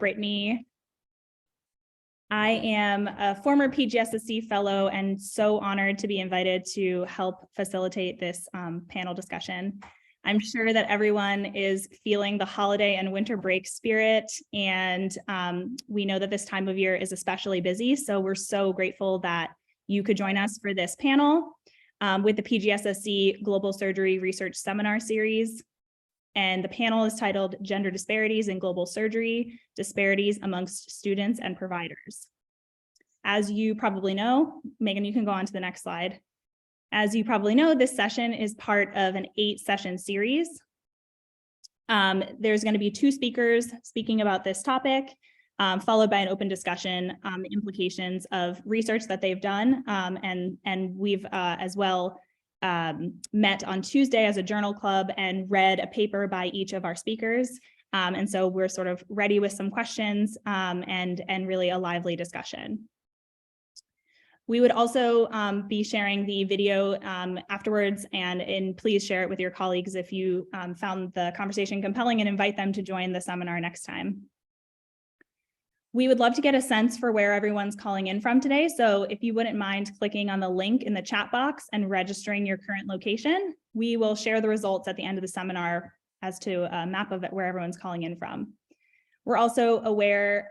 Brittany. I am a former PGSSC fellow and so honored to be invited to help facilitate this panel discussion. I'm sure that everyone is feeling the holiday and winter break spirit, and we know that this time of year is especially busy, so we're so grateful that you could join us for this panel with the PGSSC Global Surgery Research Seminar Series. And the panel is titled Gender Disparities in Global Surgery, Disparities Amongst Students and Providers. As you probably know, Megan, you can go on to the next slide. As you probably know, this session is part of an 8-session series. There's going to be 2 speakers speaking about this topic, followed by an open discussion on the implications of research that they've done. And we've as well met on Tuesday as a journal club and read a paper by each of our speakers. And so we're sort of ready with some questions and really a lively discussion. We would also be sharing the video afterwards, and please share it with your colleagues if you found the conversation compelling, and invite them to join the seminar next time. We would love to get a sense for where everyone's calling in from today. So if you wouldn't mind clicking on the link in the chat box and registering your current location, we will share the results at the end of the seminar as to a map of where everyone's calling in from. We're also aware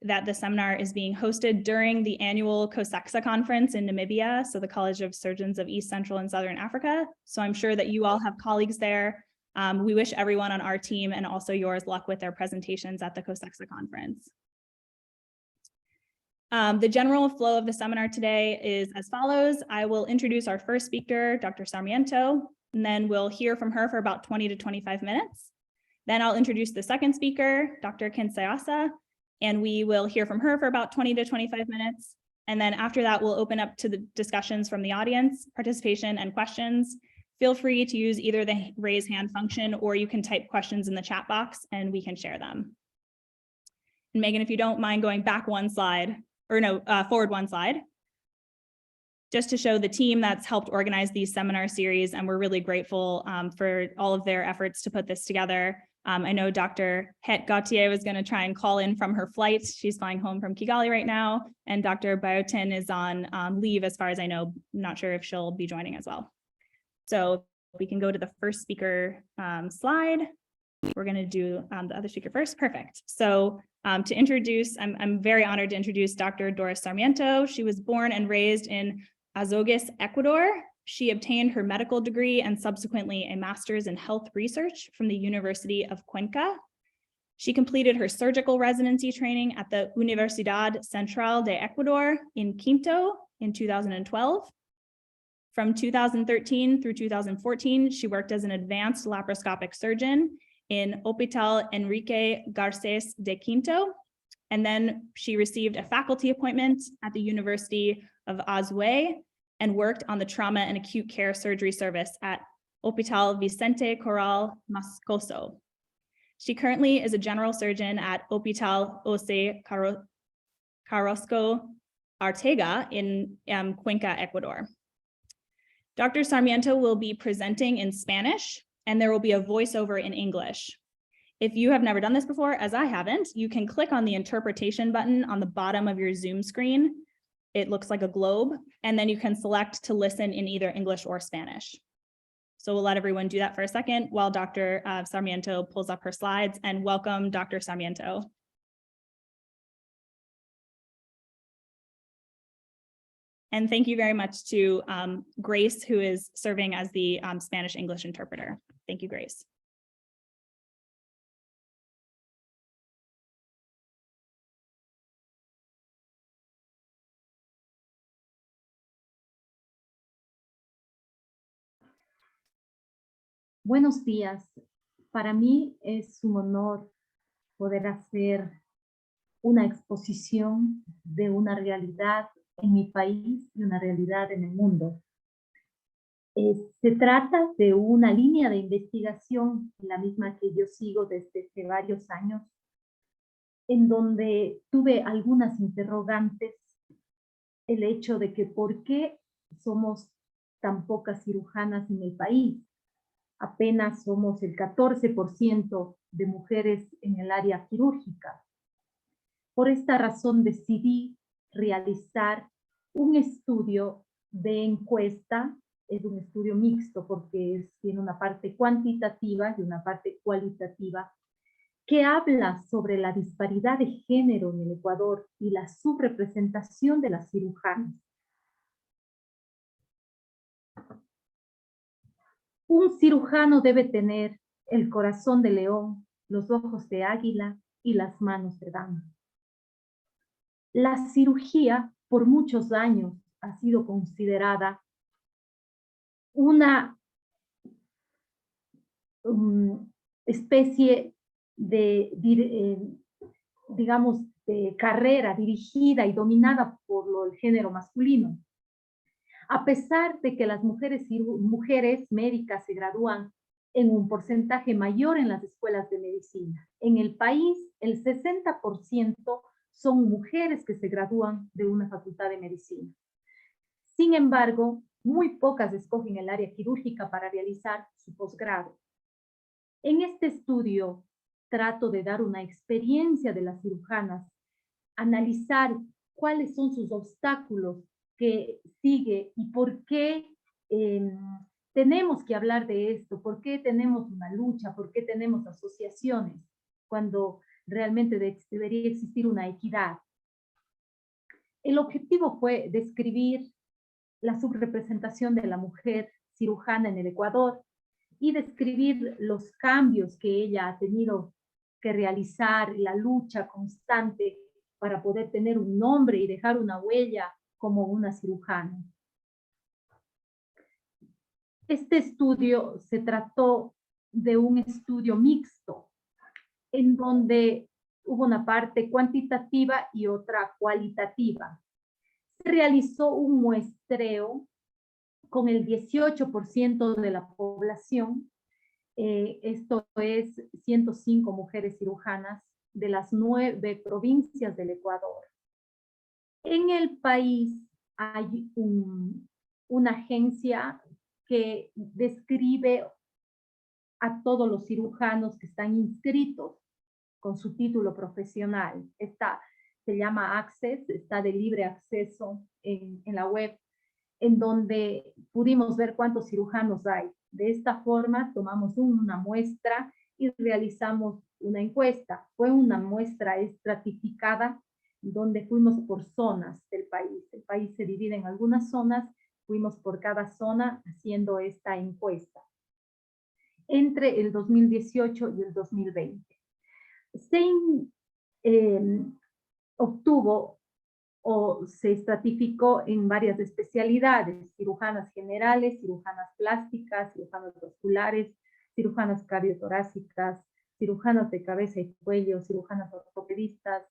that the seminar is being hosted during the annual Kansayisa conference in Namibia, so the College of Surgeons of East, Central, and Southern Africa. So I'm sure that you all have colleagues there. We wish everyone on our team and also yours luck with their presentations at the Kansayisa conference. The general flow of the seminar today is as follows. I will introduce our first speaker, Dr. Sarmiento, and then we'll hear from her for about 20 to 25 minutes. Then I'll introduce the second speaker, Dr. Kansayisa, and we will hear from her for about 20 to 25 minutes. And then after that, we'll open up to the discussions from the audience, participation and questions. Feel free to use either the raise hand function, or you can type questions in the chat box and we can share them. And Megan, if you don't mind going back one slide, or no, forward one slide, just to show the team that's helped organize these seminar series, and we're really grateful for all of their efforts to put this together. I know Dr. Het Gauthier was going to try and call in from her flight. She's flying home from Kigali right now, and Dr. Biotin is on leave as far as I know. I'm not sure if she'll be joining as well. So we can go to the first speaker slide. We're going to do the other speaker first. Perfect. So to introduce, I'm very honored to introduce Dr. Doris Sarmiento. She was born and raised in Azogues, Ecuador. She obtained her medical degree and subsequently a master's in health research from the University of Cuenca. She completed her surgical residency training at the Universidad Central de Ecuador in Quito in 2012. From 2013 through 2014, she worked as an advanced laparoscopic surgeon in Hospital Enrique Garces de Quinto, and then she received a faculty appointment at the University of Azuay and worked on the trauma and acute care surgery service at Hospital Vicente Corral Moscoso. She currently is a general surgeon at Hospital Jose Carrasco Arteaga in Cuenca, Ecuador. Dr. Sarmiento will be presenting in Spanish, and there will be a voiceover in English. If you have never done this before, as I haven't, you can click on the interpretation button on the bottom of your Zoom screen. It looks like a globe, and then you can select to listen in either English or Spanish. So we'll let everyone do that for a second while Dr. Sarmiento pulls up her slides, and welcome Dr. Sarmiento. And thank you very much to Grace, who is serving as the Spanish-English interpreter. Thank you, Grace. Buenos días. Para mí es un honor poder hacer una exposición de una realidad en mi país y una realidad en el mundo. Se trata de una línea de investigación, la misma que yo sigo desde hace varios años, en donde tuve algunas interrogantes. El hecho de que por qué somos tan pocas cirujanas en el país. Apenas somos el 14% de mujeres en el área quirúrgica. Por esta razón decidí realizar un estudio de encuesta. Es un estudio mixto porque tiene una parte cuantitativa y una parte cualitativa, que habla sobre la disparidad de género en el Ecuador y la subrepresentación de las cirujanas. Un cirujano debe tener el corazón de león, los ojos de águila y las manos de dama. La cirugía por muchos años ha sido considerada una especie de, digamos, de carrera dirigida y dominada por el género masculino. A pesar de que las mujeres médicas se gradúan en un porcentaje mayor en las escuelas de medicina. En el país, el 60% son mujeres que se gradúan de una facultad de medicina. Sin embargo, muy pocas escogen el área quirúrgica para realizar su posgrado. En este estudio trato de dar una experiencia de las cirujanas, analizar cuáles son sus obstáculos que sigue y por qué tenemos que hablar de esto, por qué tenemos una lucha, por qué tenemos asociaciones, cuando realmente debería existir una equidad. El objetivo fue describir la subrepresentación de la mujer cirujana en el Ecuador y describir los cambios que ella ha tenido que realizar, la lucha constante para poder tener un nombre y dejar una huella como una cirujana. Este estudio se trató de un estudio mixto, en donde hubo una parte cuantitativa y otra cualitativa. Se realizó un muestreo con el 18% de la población, esto es 105 mujeres cirujanas de las 9 provincias del Ecuador. En el país hay una agencia que describe a todos los cirujanos que están inscritos con su título profesional. Esta se llama Access, está de libre acceso en la web, en donde pudimos ver cuántos cirujanos hay. De esta forma tomamos una muestra y realizamos una encuesta. Fue una muestra estratificada donde fuimos por zonas del país. El país se divide en algunas zonas, fuimos por cada zona haciendo esta encuesta entre el 2018 y el 2020. Se obtuvo o se estratificó en varias especialidades: cirujanas generales, cirujanas plásticas, cirujanas vasculares, cirujanas cardiotorácicas, cirujanas de cabeza y cuello, cirujanas ortopedistas,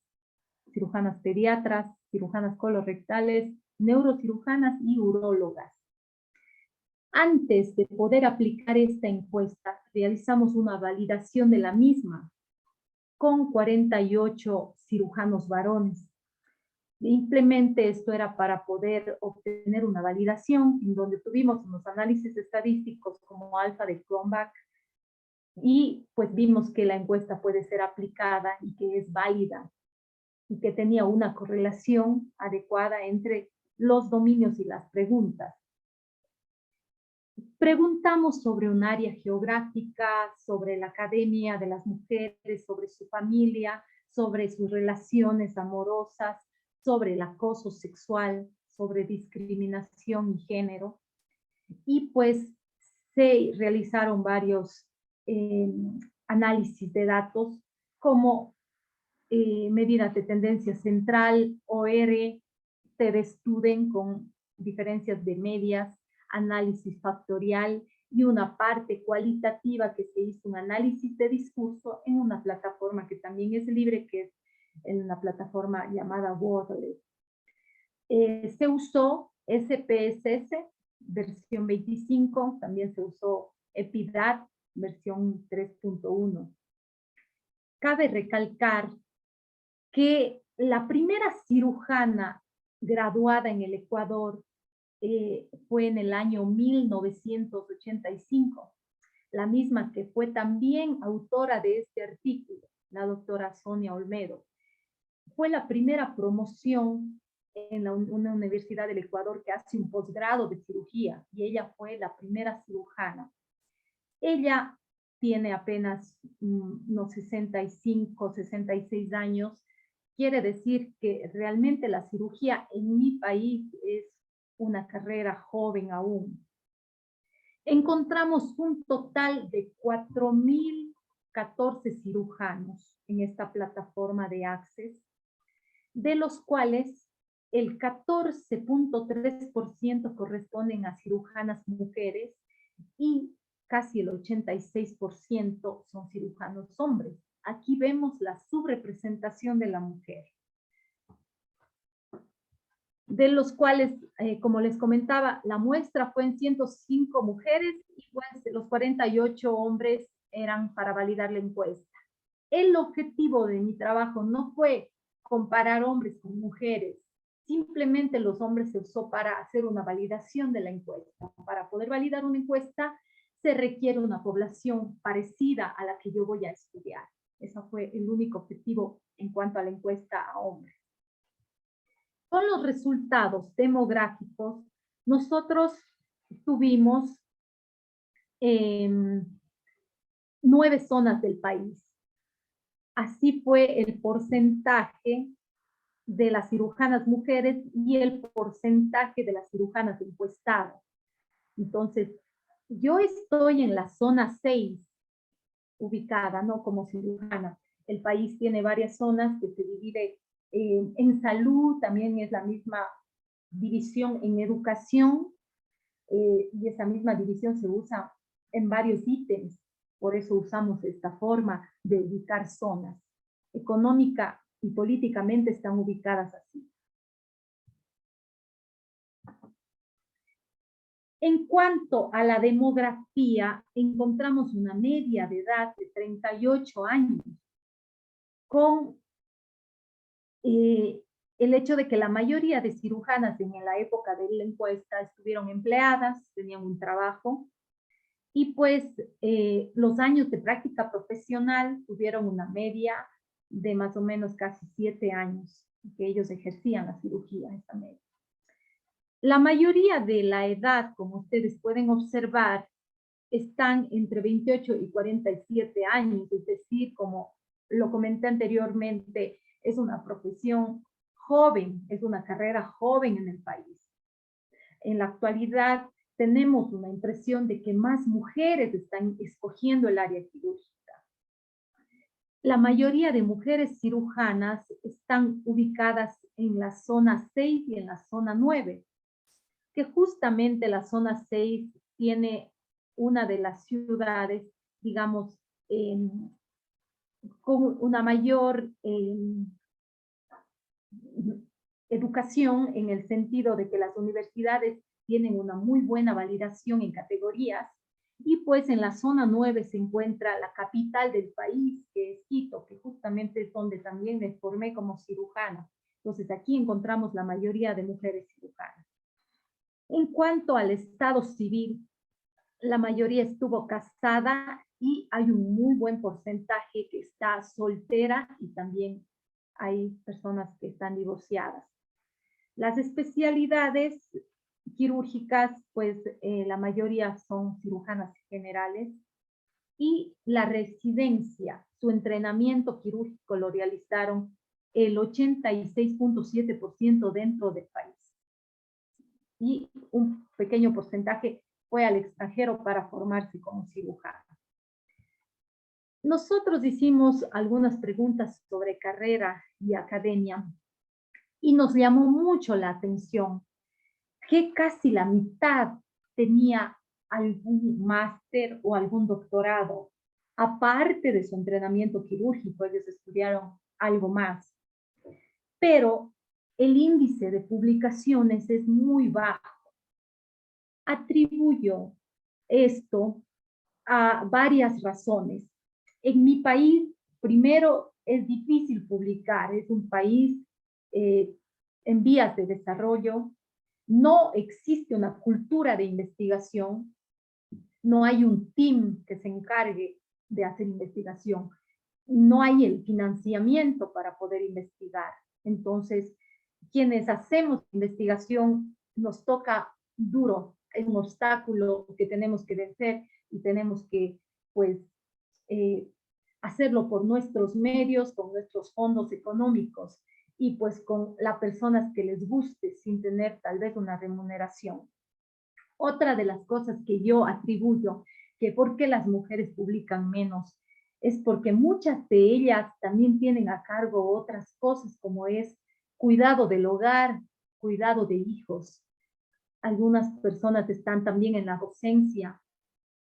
cirujanas pediatras, cirujanas colorectales, neurocirujanas y urólogas. Antes de poder aplicar esta encuesta, realizamos una validación de la misma con 48 cirujanos varones. Simplemente esto era para poder obtener una validación en donde tuvimos unos análisis estadísticos como alfa de Cronbach y pues vimos que la encuesta puede ser aplicada y que es válida y que tenía una correlación adecuada entre los dominios y las preguntas. Preguntamos sobre un área geográfica, sobre la academia de las mujeres, sobre su familia, sobre sus relaciones amorosas, sobre el acoso sexual, sobre discriminación y género. Y pues se realizaron varios análisis de datos como medidas de tendencia central, OR, TD-Student con diferencias de medias, análisis factorial y una parte cualitativa que se hizo un análisis de discurso en una plataforma que también es libre, que es en una plataforma llamada Wordle. Se usó SPSS versión 25, también se usó EPIDAT versión 3.1. Cabe recalcar que la primera cirujana graduada en el Ecuador fue en el año 1985, la misma que fue también autora de este artículo, la doctora Sonia Olmedo. fue la primera promoción en una universidad del Ecuador que hace un posgrado de cirugía, y ella fue la primera cirujana. Ella tiene apenas unos 65, 66 años. Quiere decir que realmente la cirugía en mi país es una carrera joven aún. Encontramos un total de 4.014 cirujanos en esta plataforma de Access, de los cuales el 14.3% corresponden a cirujanas mujeres y casi el 86% son cirujanos hombres. Aquí vemos la subrepresentación de la mujer, de los cuales, como les comentaba, la muestra fue en 105 mujeres y pues los 48 hombres eran para validar la encuesta. El objetivo de mi trabajo no fue comparar hombres con mujeres, simplemente los hombres se usó para hacer una validación de la encuesta. Para poder validar una encuesta se requiere una población parecida a la que yo voy a estudiar. Ese fue el único objetivo en cuanto a la encuesta a hombres. Con los resultados demográficos, nosotros tuvimos 9 zonas del país. Así fue el porcentaje de las cirujanas mujeres y el porcentaje de las cirujanas encuestadas. Entonces, yo estoy en la zona 6, ubicada, ¿no? Como cirujana. El país tiene varias zonas que se divide en salud, también es la misma división en educación, y esa misma división se usa en varios ítems. Por eso usamos esta forma de ubicar zonas. Económica y políticamente están ubicadas así. En cuanto a la demografía, encontramos una media de edad de 38 años, con el hecho de que la mayoría de cirujanas en la época de la encuesta estuvieron empleadas, tenían un trabajo, y pues los años de práctica profesional tuvieron una media de más o menos casi 7 años que ellos ejercían la cirugía, esa media. La mayoría de la edad, como ustedes pueden observar, están entre 28 y 47 años, es decir, como lo comenté anteriormente, es una profesión joven, es una carrera joven en el país. En la actualidad tenemos una impresión de que más mujeres están escogiendo el área quirúrgica. La mayoría de mujeres cirujanas están ubicadas en la zona 6 y en la zona 9, que justamente la zona 6 tiene una de las ciudades, digamos, con una mayor educación, en el sentido de que las universidades tienen una muy buena validación en categorías, y pues en la zona 9 se encuentra la capital del país, que es Quito, que justamente es donde también me formé como cirujana. Entonces aquí encontramos la mayoría de mujeres cirujanas. En cuanto al estado civil, la mayoría estuvo casada y hay un muy buen porcentaje que está soltera, y también hay personas que están divorciadas. Las especialidades quirúrgicas, pues la mayoría son cirujanas generales, y la residencia, su entrenamiento quirúrgico lo realizaron el 86.7% dentro del país. Y un pequeño porcentaje fue al extranjero para formarse como cirujano. Nosotros hicimos algunas preguntas sobre carrera y academia, y nos llamó mucho la atención que casi la mitad tenía algún máster o algún doctorado. Aparte de su entrenamiento quirúrgico, ellos estudiaron algo más. Pero el índice de publicaciones es muy bajo. Atribuyo esto a varias razones. En mi país, primero, es difícil publicar. Es un país en vías de desarrollo. No existe una cultura de investigación. No hay un team que se encargue de hacer investigación. no hay el financiamiento para poder investigar. Entonces, quienes hacemos investigación nos toca duro, es un obstáculo que tenemos que vencer y tenemos que, pues, hacerlo por nuestros medios, con nuestros fondos económicos y pues con las personas que les guste sin tener tal vez una remuneración. Otra de las cosas que yo atribuyo que por qué las mujeres publican menos es porque muchas de ellas también tienen a cargo otras cosas como es cuidado del hogar, cuidado de hijos. Algunas personas están también en la docencia,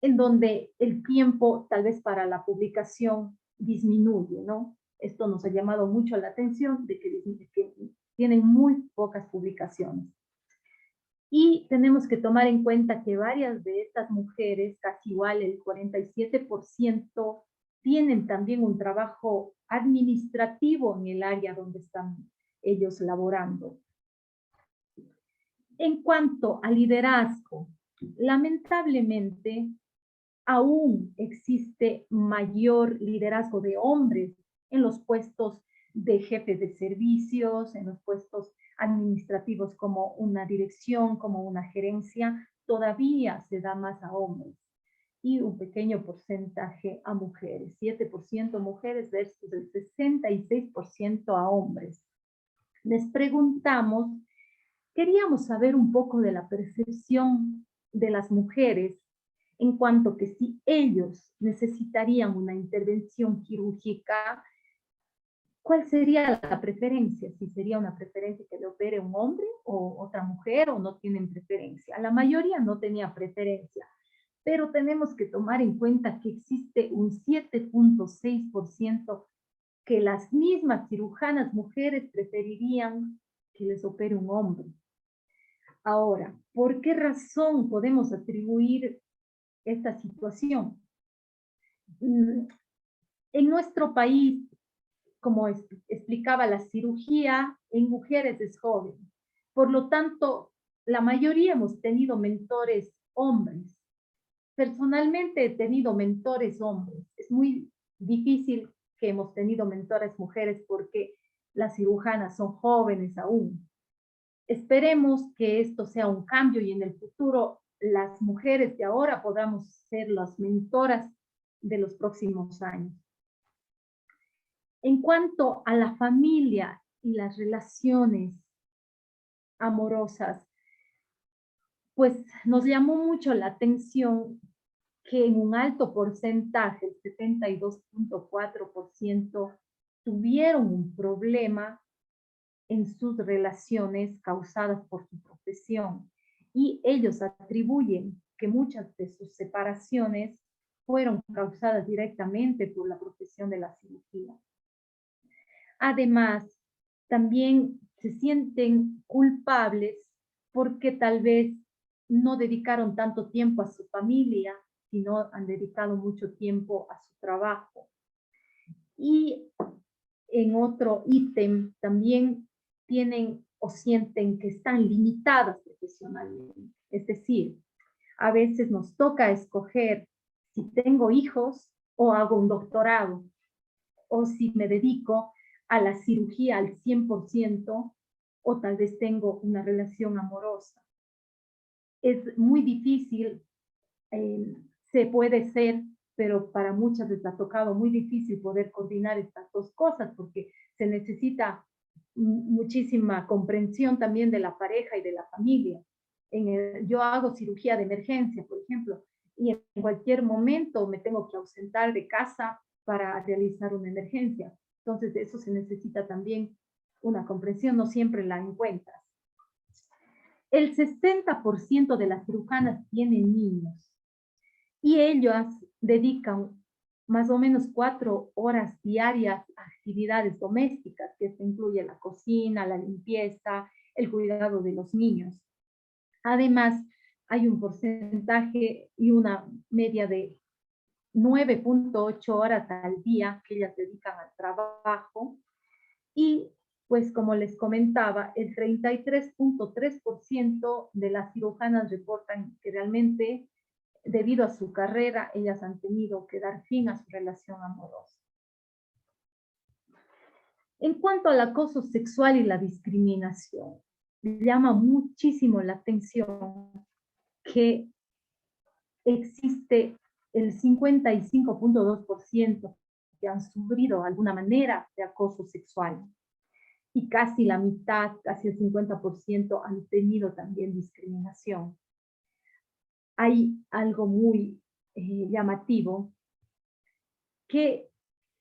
en donde el tiempo tal vez para la publicación disminuye, ¿no? Esto nos ha llamado mucho la atención de que tienen muy pocas publicaciones. Y tenemos que tomar en cuenta que varias de estas mujeres, casi igual el 47%, tienen también un trabajo administrativo en el área donde están ellos laborando. En cuanto al liderazgo, lamentablemente aún existe mayor liderazgo de hombres en los puestos de jefes de servicios, en los puestos administrativos como una dirección, como una gerencia, todavía se da más a hombres y un pequeño porcentaje a mujeres, 7% mujeres versus el 66% a hombres. Les preguntamos, queríamos saber un poco de la percepción de las mujeres en cuanto que si ellos necesitarían una intervención quirúrgica, ¿cuál sería la preferencia? Si sería una preferencia que le opere un hombre o otra mujer o no tienen preferencia. La mayoría no tenía preferencia, pero tenemos que tomar en cuenta que existe un 7.6% que las mismas cirujanas mujeres preferirían que les opere un hombre. Ahora, ¿por qué razón podemos atribuir esta situación? En nuestro país, como explicaba, la cirugía en mujeres es joven. Por lo tanto, la mayoría hemos tenido mentores hombres. Personalmente he tenido mentores hombres. Es muy difícil que hemos tenido mentores mujeres porque las cirujanas son jóvenes aún. Esperemos que esto sea un cambio y en el futuro las mujeres de ahora podamos ser las mentoras de los próximos años. En cuanto a la familia y las relaciones amorosas, pues nos llamó mucho la atención que en un alto porcentaje, el 72.4%, tuvieron un problema en sus relaciones causadas por su profesión. Y ellos atribuyen que muchas de sus separaciones fueron causadas directamente por la profesión de la cirugía. Además, también se sienten culpables porque tal vez no dedicaron tanto tiempo a su familia, sino han dedicado mucho tiempo a su trabajo. Y en otro ítem también tienen o sienten que están limitadas profesionalmente. Es decir, a veces nos toca escoger si tengo hijos o hago un doctorado, o si me dedico a la cirugía al 100%, o tal vez tengo una relación amorosa. Es muy difícil, se puede ser, pero para muchas les ha tocado muy difícil poder coordinar estas dos cosas, porque se necesita muchísima comprensión también de la pareja y de la familia. Yo hago cirugía de emergencia, por ejemplo, y en cualquier momento me tengo que ausentar de casa para realizar una emergencia. Entonces, de eso se necesita también una comprensión, no siempre la encuentras. El 60% de las cirujanas tienen niños y ellas dedican más o menos 4 horas diarias a actividades domésticas, que esto incluye la cocina, la limpieza, el cuidado de los niños. Además, hay un porcentaje y una media de 9.8 horas al día que ellas dedican al trabajo y pues como les comentaba, el 33.3% de las cirujanas reportan que realmente debido a su carrera ellas han tenido que dar fin a su relación amorosa. En cuanto al acoso sexual y la discriminación, llama muchísimo la atención que existe el 55.2% que han sufrido alguna manera de acoso sexual y casi la mitad, casi el 50% han tenido también discriminación. Hay algo muy llamativo, que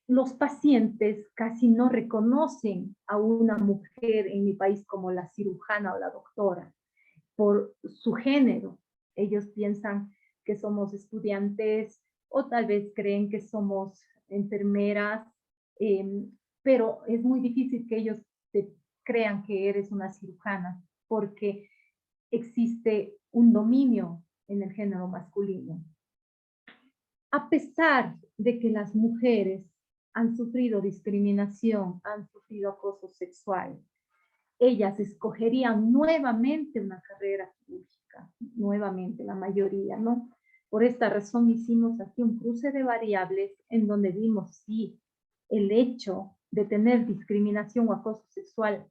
los pacientes casi no reconocen a una mujer en mi país como la cirujana o la doctora por su género. Ellos piensan que somos estudiantes o tal vez creen que somos enfermeras, pero es muy difícil que ellos te crean que eres una cirujana porque existe un dominio en el género masculino. A pesar de que las mujeres han sufrido discriminación, han sufrido acoso sexual, ellas escogerían nuevamente una carrera quirúrgica, nuevamente la mayoría, ¿no? Por esta razón hicimos aquí un cruce de variables en donde vimos si el hecho de tener discriminación o acoso sexual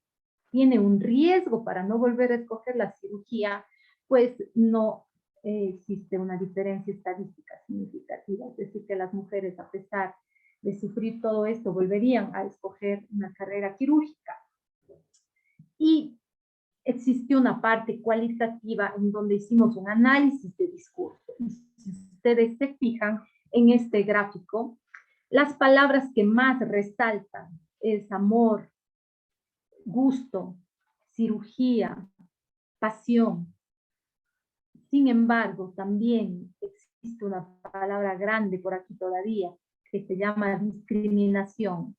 tiene un riesgo para no volver a escoger la cirugía, pues no existe una diferencia estadística significativa. Es decir, que las mujeres, a pesar de sufrir todo esto, volverían a escoger una carrera quirúrgica. Y existió una parte cualitativa en donde hicimos un análisis de discurso. Y si ustedes se fijan en este gráfico, las palabras que más resaltan es amor, gusto, cirugía, pasión. Sin embargo, también existe una palabra grande por aquí todavía, que se llama discriminación,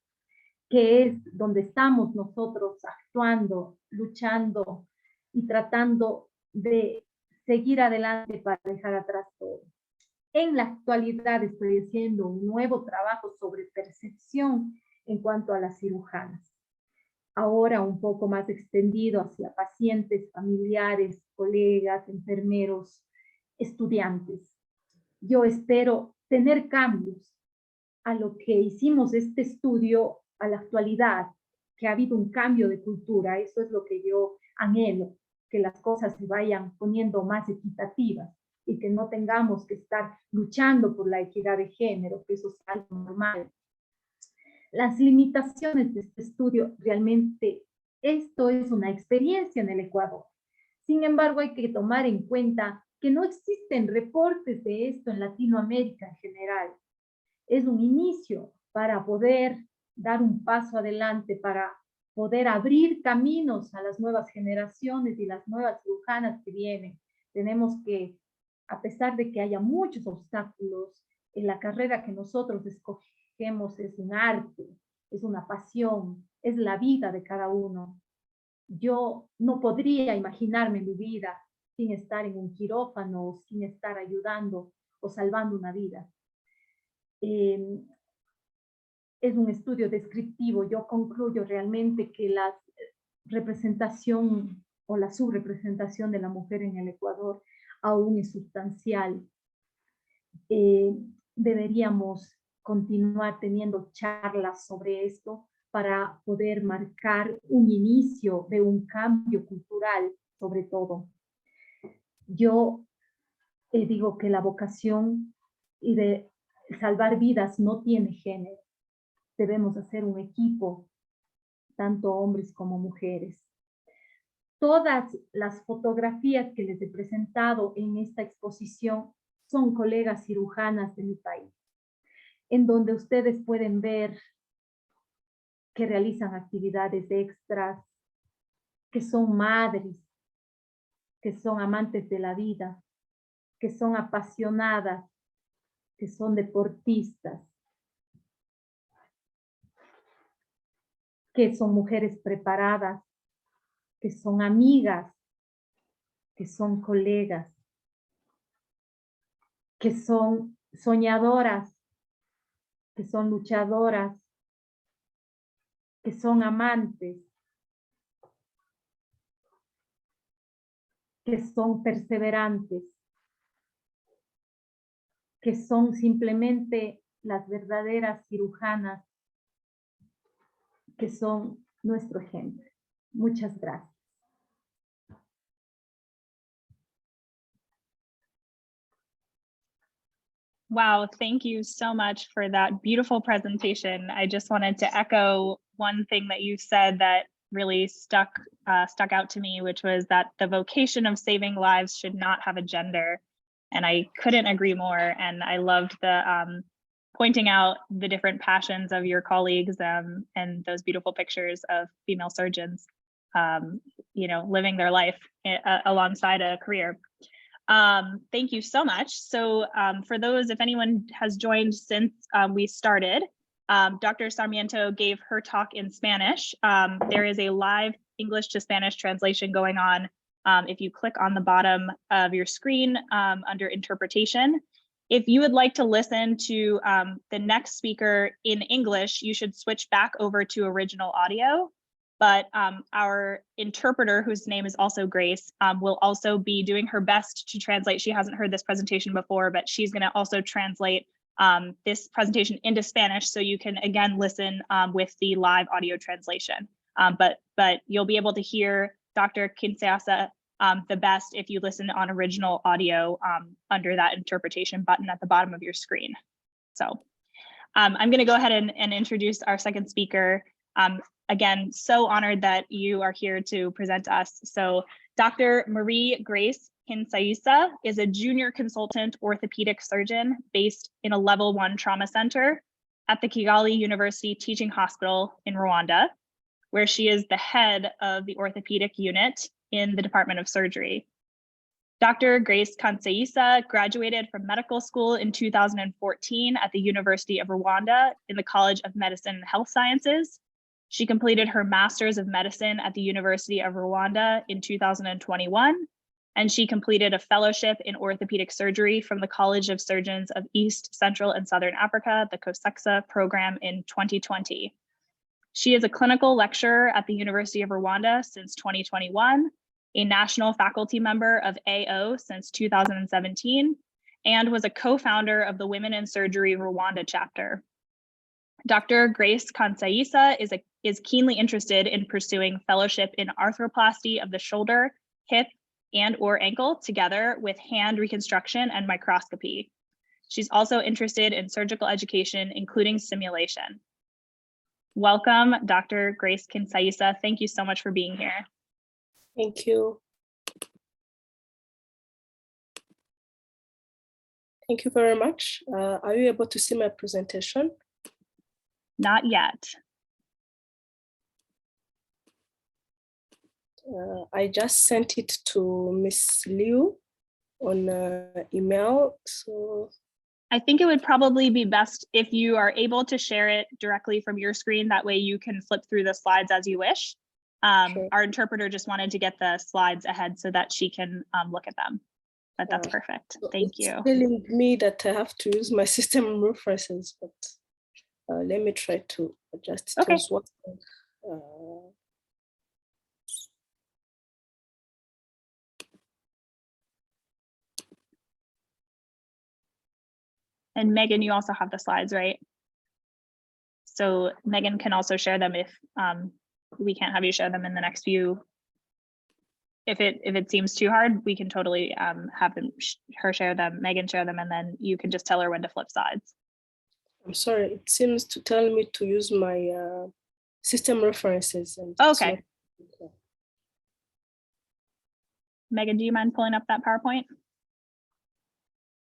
que es donde estamos nosotros actuando, luchando y tratando de seguir adelante para dejar atrás todo. En la actualidad estoy haciendo un nuevo trabajo sobre percepción en cuanto a las cirujanas. Ahora un poco más extendido hacia pacientes, familiares, colegas, enfermeros, estudiantes. Yo espero tener cambios a lo que hicimos este estudio a la actualidad, que ha habido un cambio de cultura. Eso es lo que yo anhelo, que las cosas se vayan poniendo más equitativas y que no tengamos que estar luchando por la equidad de género, que eso es algo normal. Las limitaciones de este estudio, realmente esto es una experiencia en el Ecuador. Sin embargo, hay que tomar en cuenta que no existen reportes de esto en Latinoamérica en general. Es un inicio para poder dar un paso adelante, para poder abrir caminos a las nuevas generaciones y las nuevas cirujanas que vienen. Tenemos que, a pesar de que haya muchos obstáculos, en la carrera que nosotros escogemos es un arte, es una pasión, es la vida de cada uno. Yo no podría imaginarme mi vida sin estar en un quirófano, sin estar ayudando o salvando una vida. Es un estudio descriptivo. Yo concluyo realmente que la representación o la subrepresentación de la mujer en el Ecuador aún es sustancial. Deberíamos continuar teniendo charlas sobre esto para poder marcar un inicio de un cambio cultural, sobre todo. Yo digo que la vocación y de salvar vidas no tiene género. Debemos hacer un equipo, tanto hombres como mujeres. Todas las fotografías que les he presentado en esta exposición son colegas cirujanas de mi país, en donde ustedes pueden ver que realizan actividades extras, que son madres, que son amantes de la vida, que son apasionadas, que son deportistas, que son mujeres preparadas, que son amigas, que son colegas, que son soñadoras, que son luchadoras, que son amantes, que son perseverantes, que son simplemente las verdaderas cirujanas que son nuestro ejemplo. Muchas gracias. Wow, thank you so much for that beautiful presentation. I just wanted to echo one thing that you said that really stuck out to me, which was that the vocation of saving lives should not have a gender. And I couldn't agree more. And I loved the pointing out the different passions of your colleagues and those beautiful pictures of female surgeons, living their life alongside a career. Thank you so much. So for those, if anyone has joined since we started, Dr. Sarmiento gave her talk in Spanish. There is a live English to Spanish translation going on. If you click on the bottom of your screen under interpretation, if you would like to listen to the next speaker in English, you should switch back over to original audio. But our interpreter, whose name is also Grace, will also be doing her best to translate. She hasn't heard this presentation before, but she's going to also translate this presentation into Spanish, so you can again listen with the live audio translation. But you'll be able to hear Dr. Kansayisa the best if you listen on original audio under that interpretation button at the bottom of your screen. So I'm going to go ahead and introduce our second speaker. Again, so honored that you are here to present to us. So Dr. Marie Grace Kansayisa is a junior consultant orthopedic surgeon based in a level 1 trauma center at the Kigali University Teaching Hospital in Rwanda, where she is the head of the orthopedic unit in the Department of Surgery. Dr. Grace Kansayisa graduated from medical school in 2014 at the University of Rwanda in the College of Medicine and Health Sciences. She completed her Master's of Medicine at the University of Rwanda in 2021, and she completed a fellowship in orthopedic surgery from the College of Surgeons of East, Central, and Southern Africa, the COSEXA program, in 2020. She is a clinical lecturer at the University of Rwanda since 2021, a national faculty member of AO since 2017, and was a co-founder of the Women in Surgery Rwanda chapter. Dr. Grace Kansayisa is keenly interested in pursuing fellowship in arthroplasty of the shoulder, hip, and/or ankle, together with hand reconstruction and microscopy. She's also interested in surgical education, including simulation. Welcome, Dr. Grace Kansayisa. Thank you so much for being here. Thank you. Thank you very much. Are you able to see my presentation? Not yet. I just sent it to Miss Liu on email. So I think it would probably be best if you are able to share it directly from your screen. That way you can flip through the slides as you wish. Sure. Our interpreter just wanted to get the slides ahead so that she can look at them. But that's perfect. Thank you. It's telling me that I have to use my system references, but let me try to adjust it. Okay. And Megan, you also have the slides, right? So Megan can also share them if we can't have you share them in the next few. If it seems too hard, we can totally have her share them, Megan share them, and then you can just tell her when to flip sides. I'm sorry, it seems to tell me to use my system references. And okay. Megan, do you mind pulling up that PowerPoint?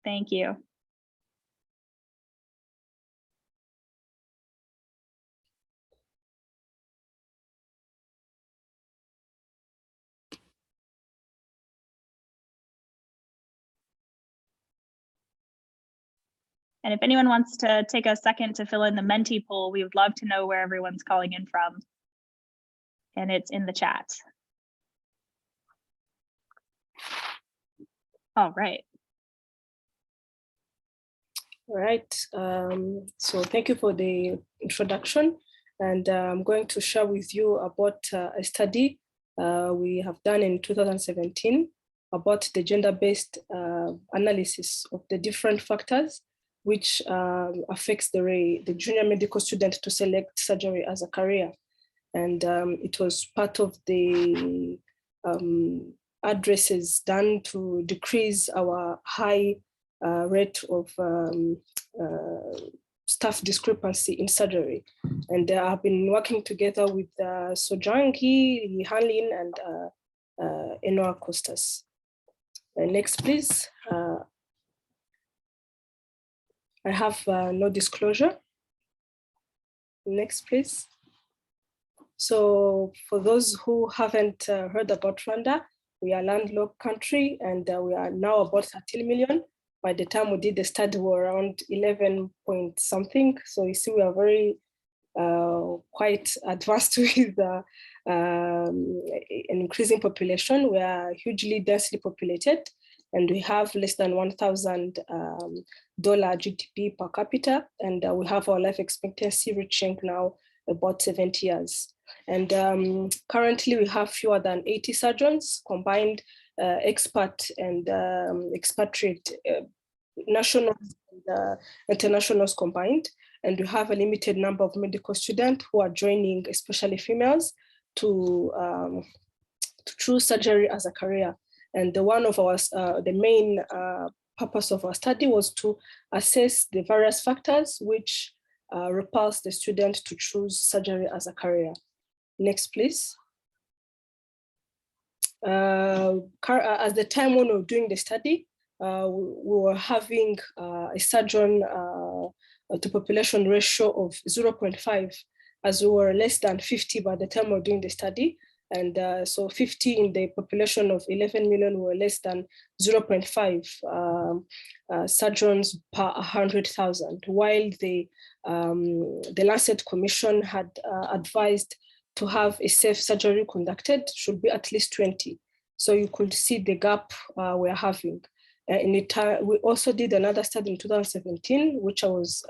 Thank you. And if anyone wants to take a second to fill in the Menti poll, we would love to know where everyone's calling in from. And it's in the chat. All right. All right. So thank you for the introduction. And I'm going to share with you about a study we have done in 2017 about the gender-based analysis of the different factors which affects the junior medical student to select surgery as a career. And it was part of the addresses done to decrease our high rate of staff discrepancy in surgery. And I've been working together with Sojangi, Hanlin, and Enoa Costas. Next, please. I have no disclosure. Next, please. So for those who haven't heard about Rwanda, we are a landlocked country, and we are now about 13 million. By the time we did the study, we were around 11 point something. So you see, we are very quite advanced with an increasing population. We are hugely densely populated, and we have less than $1,000 GDP per capita, and we have our life expectancy reaching now about 70 years. And currently we have fewer than 80 surgeons, combined expat and expatriate, nationals and internationals combined. And we have a limited number of medical students who are joining, especially females, to choose surgery as a career. And one of our, the main purpose of our study was to assess the various factors which repulse the student to choose surgery as a career. Next, please. At the time when we were doing the study, we were having a surgeon to population ratio of 0.5, as we were less than 50 by the time we were doing the study. And so 50 in the population of 11 million were less than 0.5 surgeons per 100,000, while the Lancet Commission had advised to have a safe surgery conducted should be at least 20. So you could see the gap we're having. We also did another study in 2017, which I was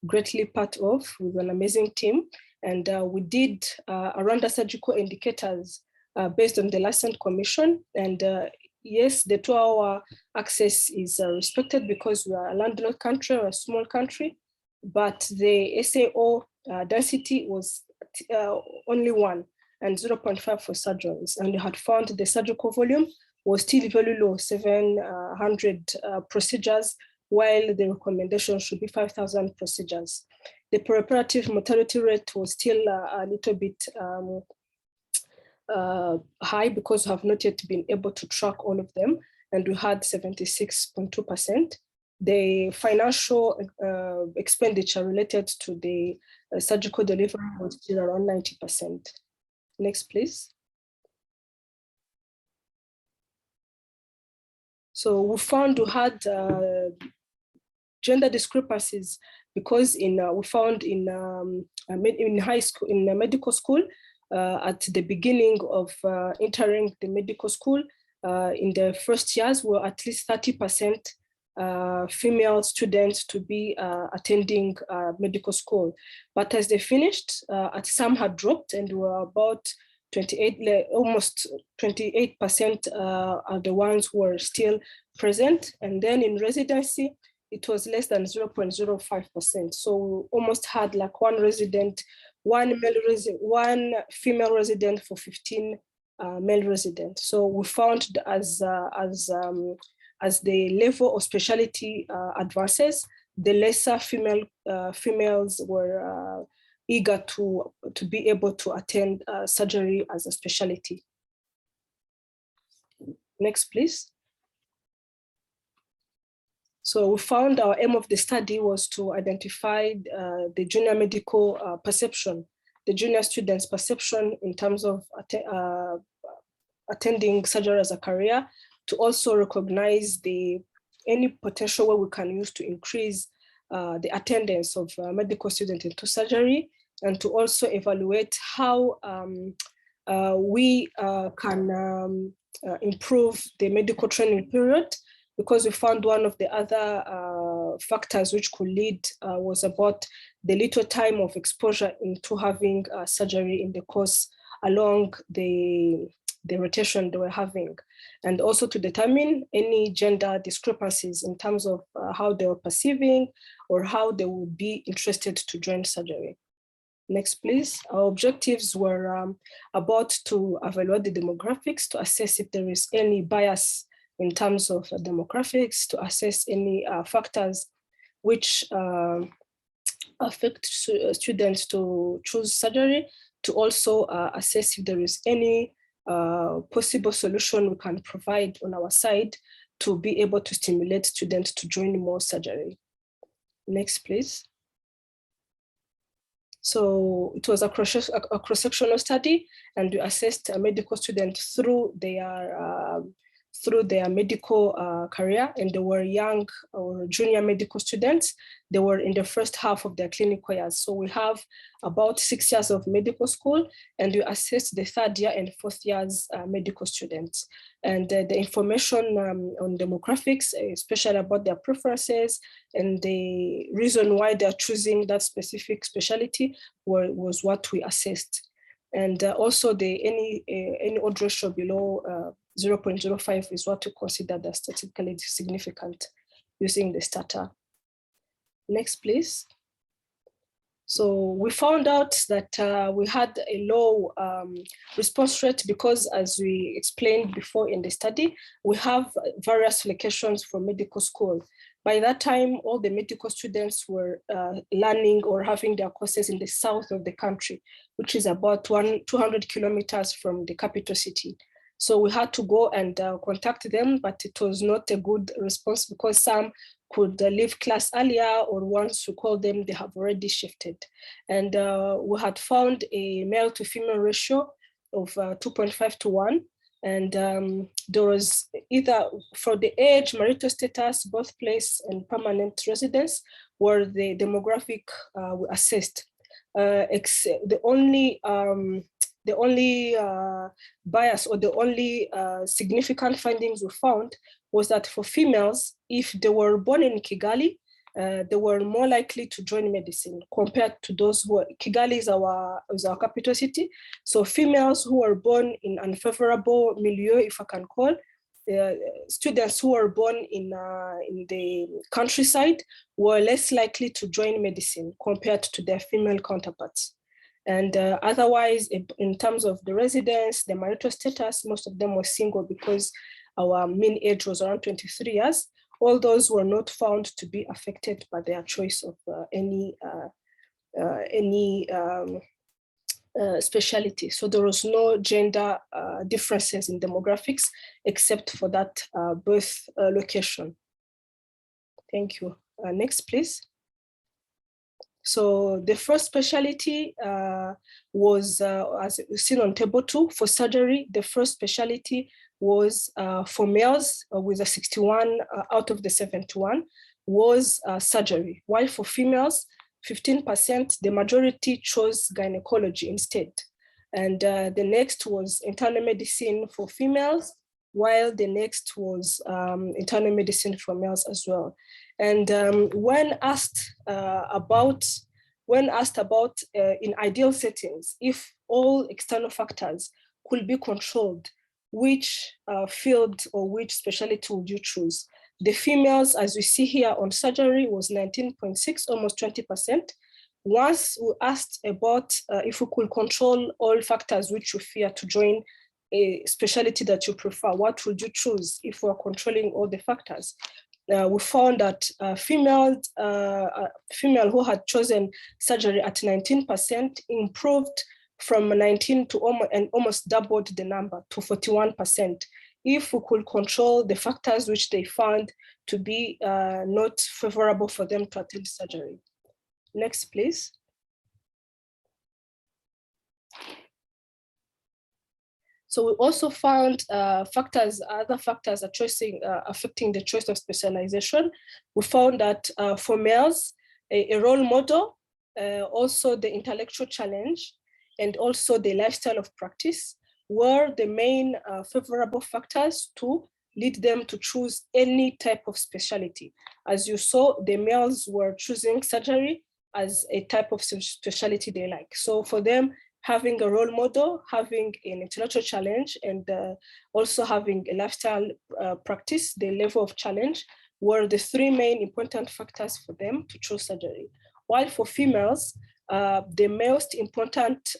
greatly part of with an amazing team. And we did around the surgical indicators based on the Lancet Commission. And yes, the 2-hour access is respected because we are a landlocked country or a small country, but the SAO density was only 1 and 0.5 for surgeons. And we had found the surgical volume was still very low, 700 procedures, while the recommendation should be 5,000 procedures. The perioperative mortality rate was still a little bit high because we have not yet been able to track all of them, and we had 76.2%. The financial expenditure related to the surgical delivery was still around 90%. Next, please. So we found we had gender discrepancies because we found in high school, in medical school, at the beginning of entering the medical school, in the first years, were at least 30% female students to be attending medical school. But as they finished, some had dropped, and were about 28, almost 28% are the ones who are still present. And then in residency, it was less than 0.05%. So we almost had like one female resident for 15 male residents. So we found as the level of specialty advances, the lesser females were eager to be able to attend surgery as a specialty. Next, please. So we found our aim of the study was to identify the junior medical perception, the junior students' perception in terms of attending surgery as a career, to also recognize any potential way we can use to increase the attendance of medical students into surgery, and to also evaluate how we can improve the medical training period, because we found one of the other factors which could lead was about the little time of exposure into having surgery in the course along the rotation they were having, and also to determine any gender discrepancies in terms of how they were perceiving or how they would be interested to join surgery. Next, please. Our objectives were about to evaluate the demographics, to assess if there is any bias in terms of demographics, to assess any factors which affect students to choose surgery, to also assess if there is any possible solution we can provide on our side to be able to stimulate students to join more surgery. Next, please. So it was a cross-sectional study, and we assessed medical students through their medical career, and they were young or junior medical students. They were in the first half of their clinical years. So we have about 6 years of medical school, and we assessed the 3rd year and 4th years medical students. And the information on demographics, especially about their preferences and the reason why they're choosing that specific specialty was what we assessed. And also any odd ratio below 0.05 is what we consider as statistically significant using the starter. Next, please. So we found out that we had a low response rate because, as we explained before in the study, we have various locations for medical school. By that time, all the medical students were learning or having their courses in the south of the country, which is about 200 kilometers from the capital city. So we had to go and contact them, but it was not a good response because some could leave class earlier, or once you call them, they have already shifted. And we had found a male to female ratio of 2.5 to 1. And there was either for the age, marital status, birthplace, and permanent residence were the demographic we assessed. The only bias or the only significant findings we found was that for females, if they were born in Kigali, they were more likely to join medicine compared to those who Kigali is our capital city. So females who were born in unfavorable milieu, if I can call, students who were born in the countryside were less likely to join medicine compared to their female counterparts. And otherwise, in terms of the residence, the marital status, most of them were single because our mean age was around 23 years. All those were not found to be affected by their choice of any specialty. So there was no gender differences in demographics except for that birth location. Thank you. Next, please. So the first specialty was, as seen on table 2, for surgery. The first specialty was for males with a 61 out of the 71 was surgery, while for females, 15%, the majority chose gynecology instead. And the next was internal medicine for females, while the next was internal medicine for males as well. And when asked about in ideal settings, if all external factors could be controlled, which field or which specialty would you choose? The females, as we see here on surgery, was 19.6, almost 20%. Once we asked about if we could control all factors which you fear to join a specialty that you prefer, what would you choose if we're controlling all the factors? We found that female who had chosen surgery at 19% improved from 19 to almost doubled the number to 41%. If we could control the factors which they found to be not favorable for them to attend surgery. Next, please. So we also found other factors are affecting the choice of specialization. We found that for males, a role model, also the intellectual challenge, and also the lifestyle of practice were the main favorable factors to lead them to choose any type of specialty. As you saw, the males were choosing surgery as a type of specialty they like. So for them, having a role model, having an intellectual challenge, and also having a lifestyle practice, the level of challenge, were the 3 main important factors for them to choose surgery. While for females, the most important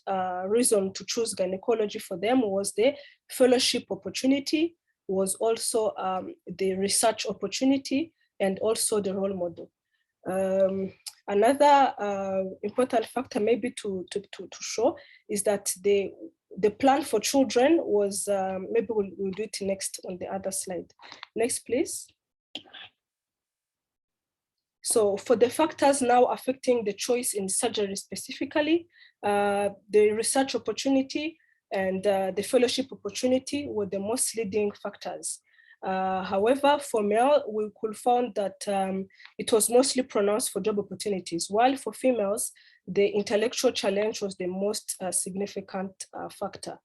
reason to choose gynecology for them was the fellowship opportunity, was also the research opportunity, and also the role model. Another important factor maybe to show is that the plan for children was, maybe we'll do it next on the other slide. Next, please. So for the factors now affecting the choice in surgery specifically, the research opportunity and the fellowship opportunity were the most leading factors. However, for male, we could find that it was mostly pronounced for job opportunities, while for females, the intellectual challenge was the most significant factor.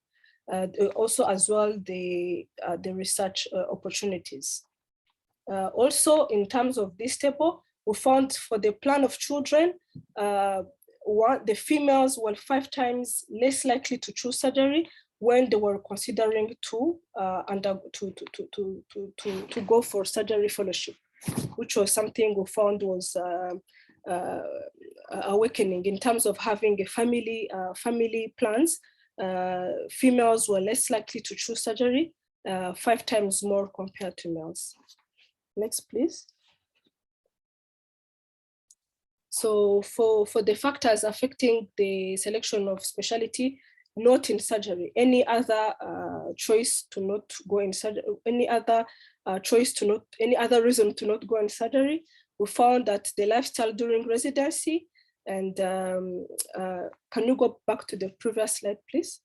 Also, as well, the research opportunities. Also, in terms of this table, we found for the plan of children, the females were 5 times less likely to choose surgery when they were considering to go for surgery fellowship, which was something we found was awakening in terms of having a family plans. Females were less likely to choose surgery, 5 times more compared to males. Next, please. So for the factors affecting the selection of specialty, not in surgery, any other choice to not go in surgery, any other reason to not go in surgery, we found that the lifestyle during residency, and can you go back to the previous slide, please?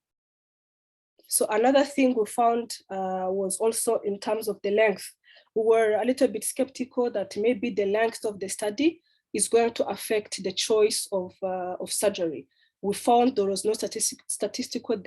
So another thing we found was also in terms of the length. We were a little bit skeptical that maybe the length of the study is going to affect the choice of surgery. We found there was no statistical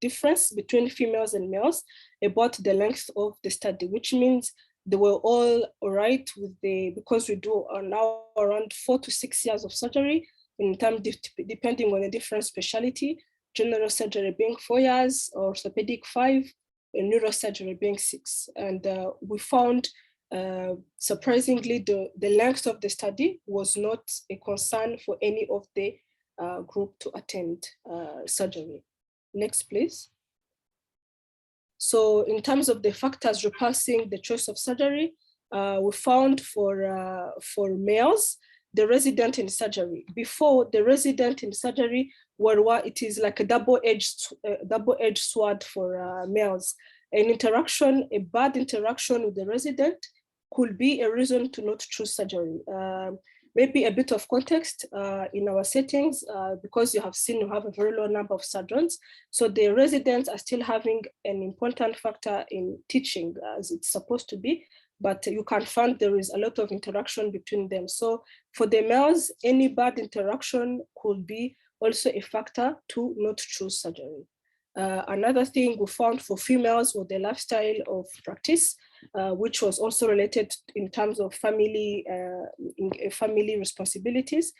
difference between females and males about the length of the study, which means they were all right with because we do now around 4 to 6 years of surgery in terms depending on a different specialty, general surgery being 4 years, orthopedic 5, and neurosurgery being 6. And we found surprisingly, the length of the study was not a concern for any of the group to attend surgery. Next, please. So in terms of the factors repulsing the choice of surgery, we found for males, the resident in surgery. Before, the resident in surgery it is like a double-edged sword for males. A bad interaction with the resident could be a reason to not choose surgery. Maybe a bit of context in our settings, because you have a very low number of surgeons. So the residents are still having an important factor in teaching as it's supposed to be, but you can find there is a lot of interaction between them. So for the males, any bad interaction could be also a factor to not choose surgery. Another thing we found for females was the lifestyle of practice, which was also related in terms of family responsibilities.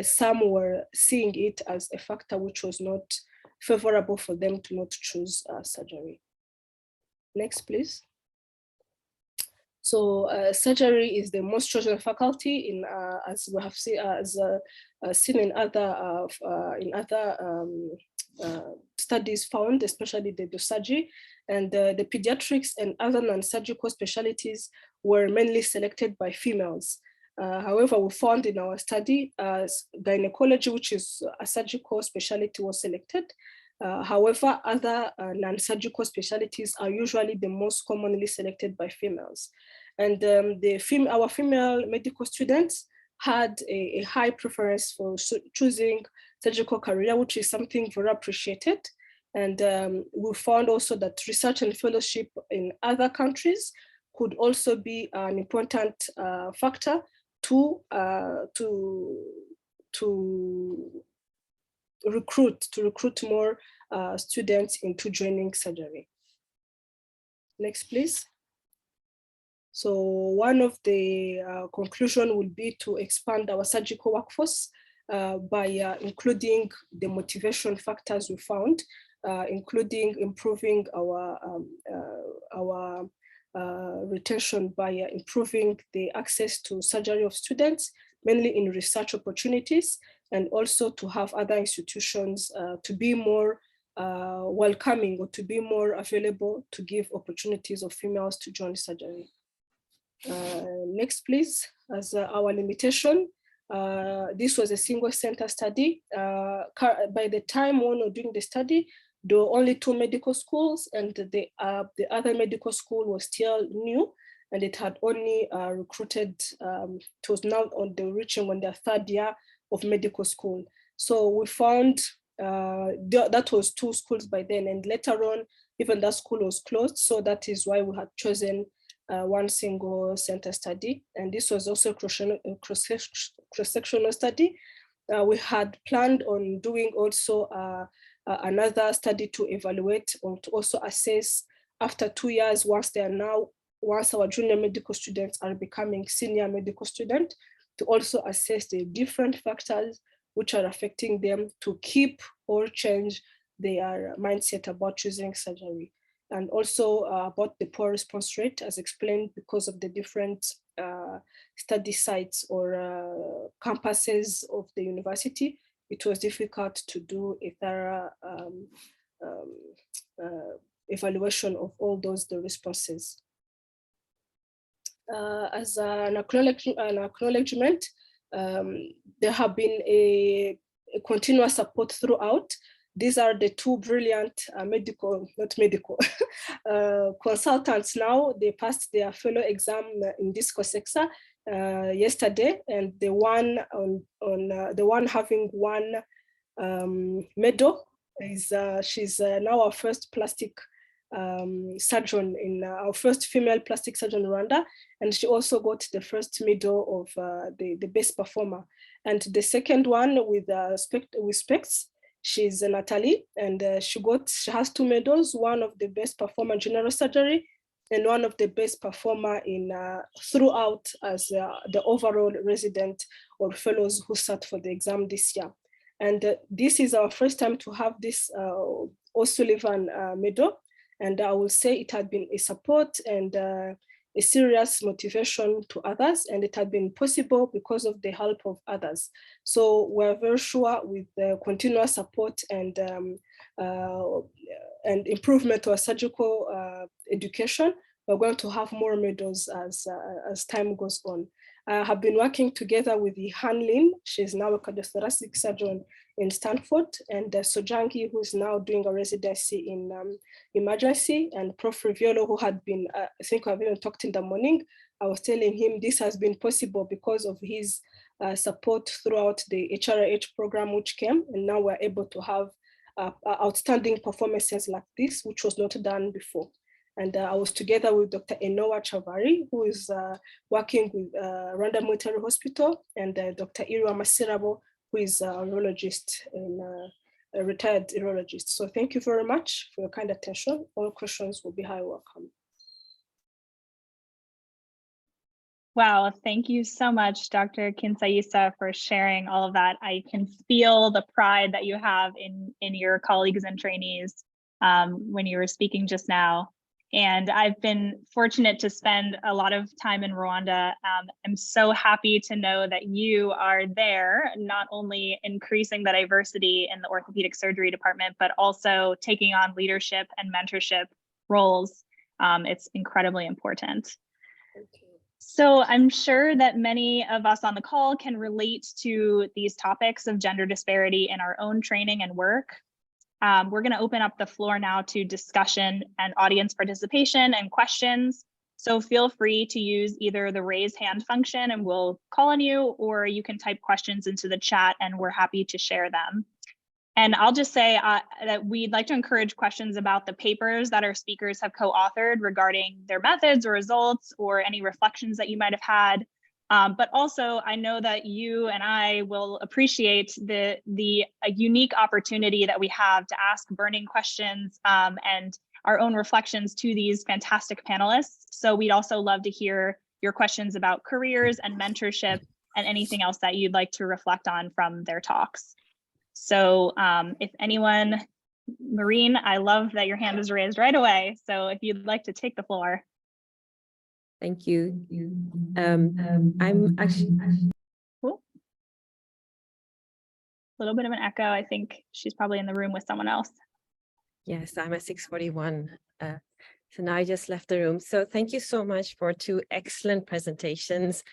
Some were seeing it as a factor which was not favorable for them to not choose surgery. Next, please. So surgery is the most chosen faculty as we have seen in other studies found, especially the surgery, and the pediatrics and other non-surgical specialties were mainly selected by females. However, we found in our study, gynecology, which is a surgical specialty, was selected. However, other non-surgical specialties are usually the most commonly selected by females. And our female medical students had a high preference for choosing surgical career, which is something very appreciated. And we found also that research and fellowship in other countries could also be an important factor to recruit more students into joining surgery. Next, please. So one of the conclusion will be to expand our surgical workforce by including the motivation factors we found, including improving our retention by improving the access to surgery of students, mainly in research opportunities, and also to have other institutions to be more welcoming or to be more available to give opportunities of females to join surgery. Next, please. As our limitation, this was a single center study. By the time when we were doing the study, there were only 2 medical schools, and the other medical school was still new, and it had only recruited, it was now on the reaching on their 3rd year of medical school. So we found that was 2 schools by then, and later on, even that school was closed. So that is why we had chosen one single center study. And this was also a cross-sectional study. We had planned on doing also another study to evaluate or to also assess after 2 years, once our junior medical students are becoming senior medical students, to also assess the different factors which are affecting them to keep or change their mindset about choosing surgery. And also about the poor response rate, as explained, because of the different study sites or campuses of the university, it was difficult to do a thorough evaluation of all the responses. As an acknowledgement, there have been a continuous support throughout. These are the 2 brilliant consultants now. They passed their fellow exam in this COSEXA yesterday, and the one having won medal is she's now our first plastic surgeon in our first female plastic surgeon in Rwanda, and she also got the first medal of the best performer. And the second one with specs, she's Natalie, and she has 2 medals, one of the best performer in general surgery and one of the best performer in throughout as the overall resident or fellows who sat for the exam this year. And this is our first time to have this O'Sullivan medal. And I will say it had been a support and a serious motivation to others, and it had been possible because of the help of others. So we're very sure with the continuous support and improvement to our surgical education, we're going to have more medals as time goes on. I have been working together with Han Lin. She's now a cardiothoracic surgeon in Stanford, and Sojangi, who is now doing a residency in emergency, and Prof. Riviolo, who had been, I think I've even talked in the morning. I was telling him this has been possible because of his support throughout the HRH program which came, and now we're able to have outstanding performances like this, which was not done before. And I was together with Dr. Enowa Chavari, who is working with Rwanda Military Hospital, and Dr. Irwa Masirabo, who is a urologist and a retired urologist. So thank you very much for your kind attention. All questions will be highly welcome. Wow, thank you so much, Dr. Kansayisa, for sharing all of that. I can feel the pride that you have in your colleagues and trainees when you were speaking just now. And I've been fortunate to spend a lot of time in Rwanda. I'm so happy to know that you are there, not only increasing the diversity in the orthopedic surgery department, but also taking on leadership and mentorship roles. It's incredibly important. So I'm sure that many of us on the call can relate to these topics of gender disparity in our own training and work. We're going to open up the floor now to discussion and audience participation and questions. So feel free to use either the raise hand function and we'll call on you, or you can type questions into the chat and we're happy to share them. And I'll just say that we'd like to encourage questions about the papers that our speakers have co-authored regarding their methods or results or any reflections that you might have had. But also, I know that you and I will appreciate the unique opportunity that we have to ask burning questions and our own reflections to these fantastic panelists. So we'd also love to hear your questions about careers and mentorship and anything else that you'd like to reflect on from their talks. So if anyone, Maureen, I love that your hand is raised right away. So if you'd like to take the floor. Thank you. I'm actually little bit of an echo. I think she's probably in the room with someone else. Yes, I'm at 6:41. So now I just left the room. So thank you so much for two excellent presentations.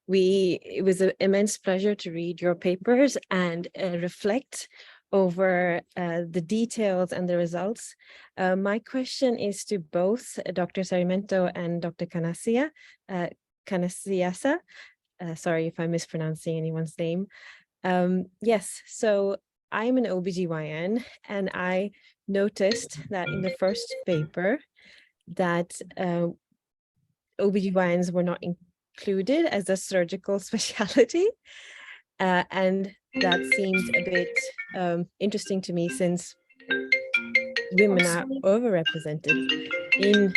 It was an immense pleasure to read your papers and reflect over the details and the results. My question is to both Dr. Sarmiento and Dr. Kansayisa. Sorry if I'm mispronouncing anyone's name. Yes, so I'm an OBGYN, and I noticed that in the first paper that OBGYNs were not included as a surgical specialty. And that seems a bit interesting to me, since women are overrepresented in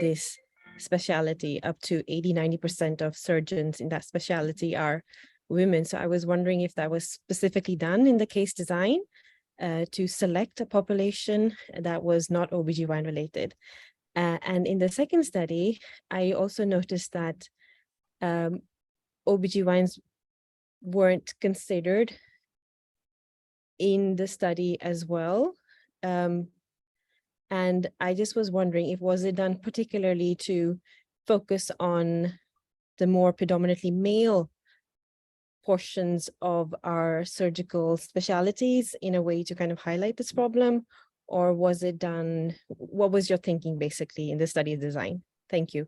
this specialty. Up to 80–90% of surgeons in that specialty are women. So I was wondering if that was specifically done in the case design to select a population that was not OBGYN related. And in the second study, I also noticed that OBGYNs weren't considered in the study as well. And I just was wondering, if was it done particularly to focus on the more predominantly male portions of our surgical specialties in a way to kind of highlight this problem? Or was it done, what was your thinking basically in the study design? Thank you.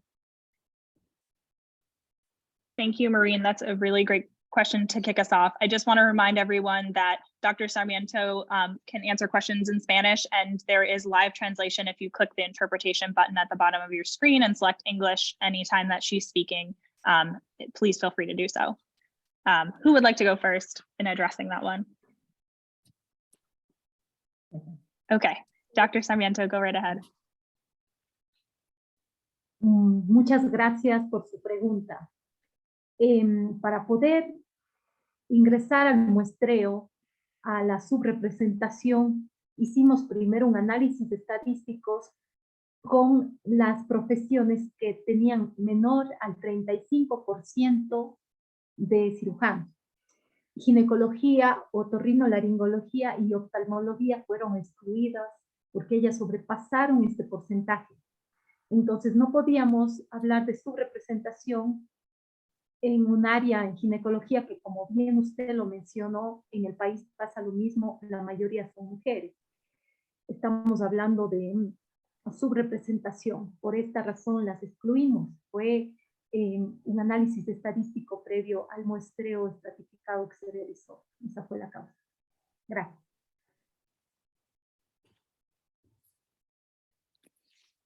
Thank you, Maureen. That's a really great question to kick us off. I just want to remind everyone that Dr. Sarmiento can answer questions in Spanish, and there is live translation if you click the interpretation button at the bottom of your screen and select English anytime that she's speaking. Please feel free to do so. Who would like to go first in addressing that one? Okay, Dr. Sarmiento, go right ahead. Muchas gracias por su pregunta. Para poder ingresar al muestreo, a la subrepresentación, hicimos primero un análisis estadísticos con las profesiones que tenían menor al 35% de cirujanos. Ginecología, otorrinolaringología y oftalmología fueron excluidas porque ellas sobrepasaron este porcentaje. Entonces no podíamos hablar de subrepresentación en un área en ginecología que, como bien usted lo mencionó, en el país pasa lo mismo, la mayoría son mujeres. Estamos hablando de subrepresentación. Por esta razón las excluimos. Fue un análisis estadístico previo al muestreo estratificado que se realizó. Esa fue la causa. Gracias.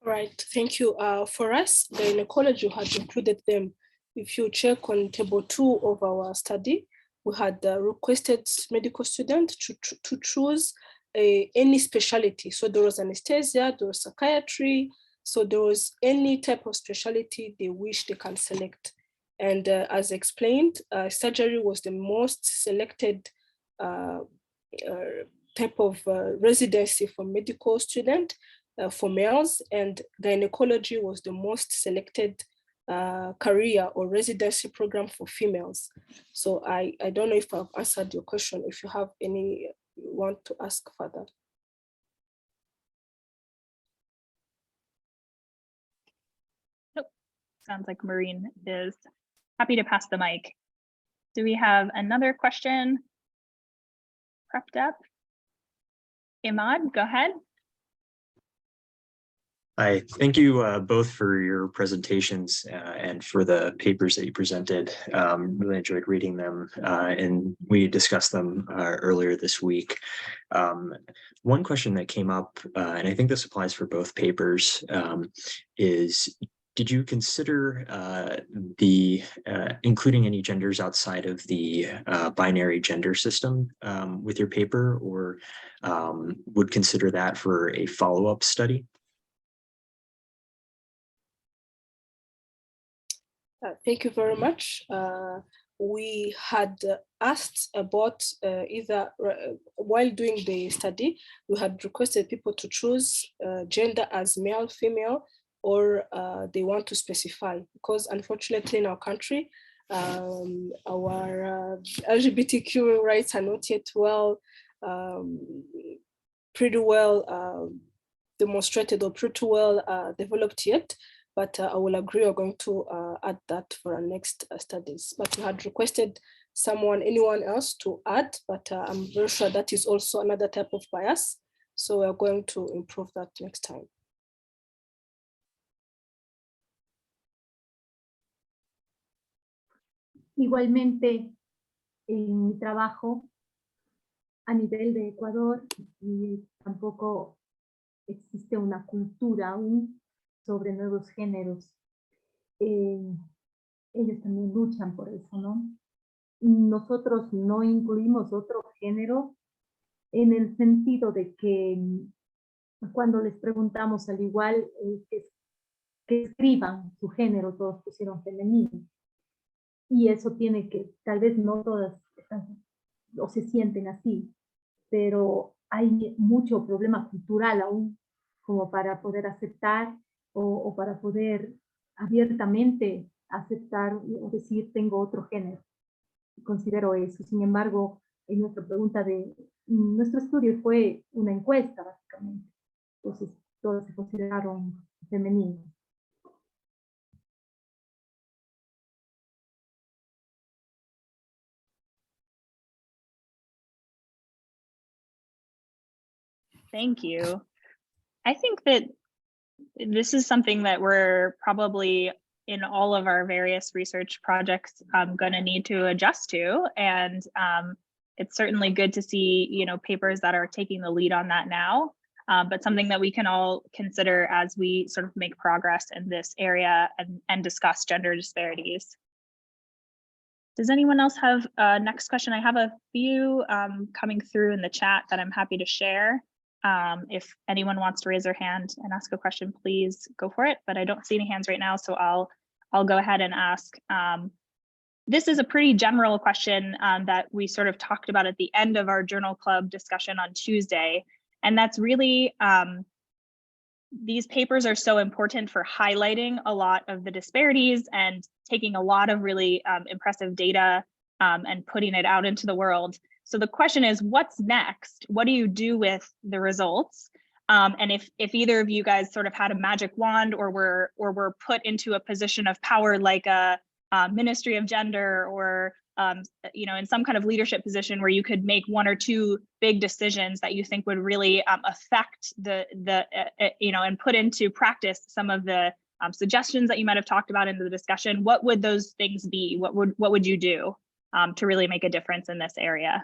Right, thank you. For us, gynecology had included them. If you check on table 2 of our study, we had requested medical students to choose any specialty. So there was anesthesia, there was psychiatry, so there was any type of specialty they wish they can select. And as explained, surgery was the most selected type of residency for medical student for males, and gynecology was the most selected career or residency program for females. So I don't know if I've answered your question. If you have any you want to ask further. Nope. Sounds like Maureen is happy to pass the mic. Do we have another question prepped up? Imad, go ahead. Hi, thank you both for your presentations and for the papers that you presented. Really enjoyed reading them, and we discussed them earlier this week. One question that came up, and I think this applies for both papers, is did you consider including any genders outside of the binary gender system with your paper, or would consider that for a follow-up study? Thank you very much. We had asked about either while doing the study, we had requested people to choose gender as male, female, or they want to specify, because unfortunately in our country, our LGBTQ rights are not yet pretty well demonstrated or pretty well developed yet, but I will agree we're going to add that for our next studies. But we had requested anyone else to add, but I'm very sure that is also another type of bias. So we're going to improve that next time. Igualmente, en mi trabajo a nivel de Ecuador, y tampoco existe una cultura aún sobre nuevos géneros. Ellos también luchan por eso, ¿no? Nosotros no incluimos otro género en el sentido de que cuando les preguntamos al igual que escriban su género, todos pusieron femenino. Y eso tiene que, tal vez no todas están, o se sienten así, pero hay mucho problema cultural aún como para poder aceptar o para poder abiertamente aceptar o decir tengo otro género. Considero eso. Sin embargo, en nuestra pregunta nuestro estudio fue una encuesta básicamente. Entonces, todas se consideraron femeninas. Thank you. I think that this is something that we're probably in all of our various research projects going to need to adjust to. And it's certainly good to see, papers that are taking the lead on that now, but something that we can all consider as we sort of make progress in this area and discuss gender disparities. Does anyone else have a next question? I have a few coming through in the chat that I'm happy to share. If anyone wants to raise their hand and ask a question, please go for it. But I don't see any hands right now, so I'll go ahead and ask. This is a pretty general question that we sort of talked about at the end of our journal club discussion on Tuesday. And that's really, these papers are so important for highlighting a lot of the disparities and taking a lot of really impressive data and putting it out into the world. So the question is, what's next? What do you do with the results? And if either of you guys sort of had a magic wand or were put into a position of power like a Ministry of Gender or in some kind of leadership position where you could make one or two big decisions that you think would really affect and put into practice some of the suggestions that you might have talked about in the discussion, what would those things be? What would you do to really make a difference in this area?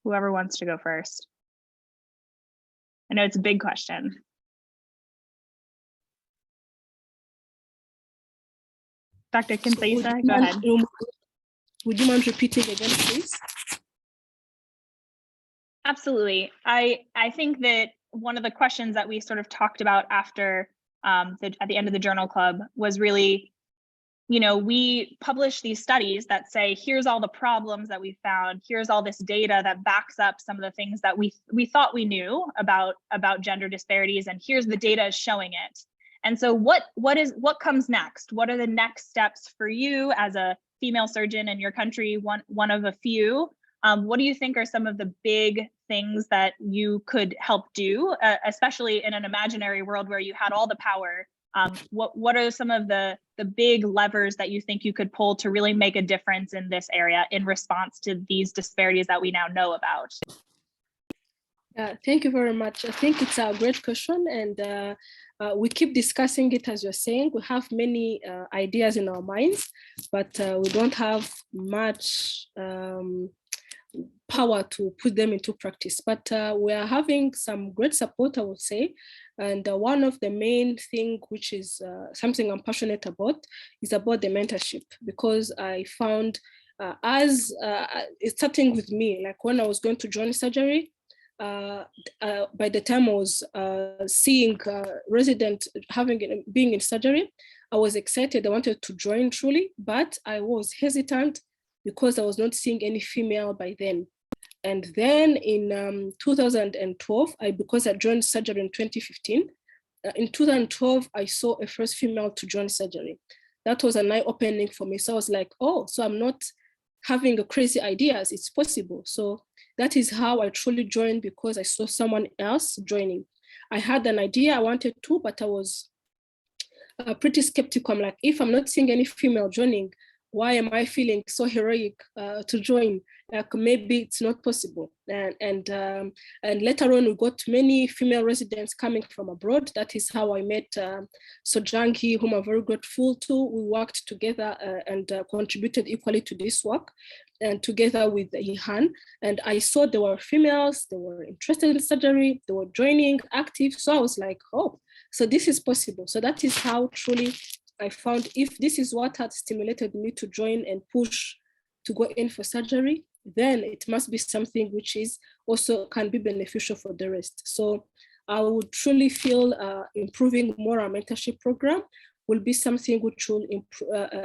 Whoever wants to go first. I know it's a big question. Dr. Kansayisa, go ahead. Would you mind repeating again, please? Absolutely. I think that one of the questions that we sort of talked about after at the end of the journal club was really, we publish these studies that say, here's all the problems that we found, here's all this data that backs up some of the things that we thought we knew about gender disparities, and here's the data showing it. And so what comes next? What are the next steps for you as a female surgeon in your country, one of a few? What do you think are some of the big things that you could help do, especially in an imaginary world where you had all the power? What are some of the big levers that you think you could pull to really make a difference in this area in response to these disparities that we now know about? Thank you very much. I think it's a great question, and we keep discussing it. As you're saying, we have many ideas in our minds, but we don't have much power to put them into practice. But we are having some great support, I would say. And one of the main things, which is something I'm passionate about, is about the mentorship, because I found it's starting with me, like when I was going to join surgery, by the time I was seeing resident being in surgery, I was excited. I wanted to join truly, but I was hesitant because I was not seeing any female by then. And then in 2012, because I joined surgery in 2015, in 2012, I saw a first female to join surgery. That was an eye-opening for me. So I was like, oh, so I'm not having a crazy ideas, it's possible. So that is how I truly joined, because I saw someone else joining. I had an idea, I wanted to, but I was pretty skeptical. I'm like, if I'm not seeing any female joining, why am I feeling so heroic to join? Maybe it's not possible. And later on, we got many female residents coming from abroad. That is how I met Sojangi, whom I'm very grateful to. We worked together and contributed equally to this work, and together with Ihan. And I saw there were females, they were interested in surgery, they were joining, active. So I was like, oh, so this is possible. So that is how truly I found, if this is what had stimulated me to join and push to go in for surgery, then it must be something which is also can be beneficial for the rest. So I would truly feel improving more our mentorship program will be something which will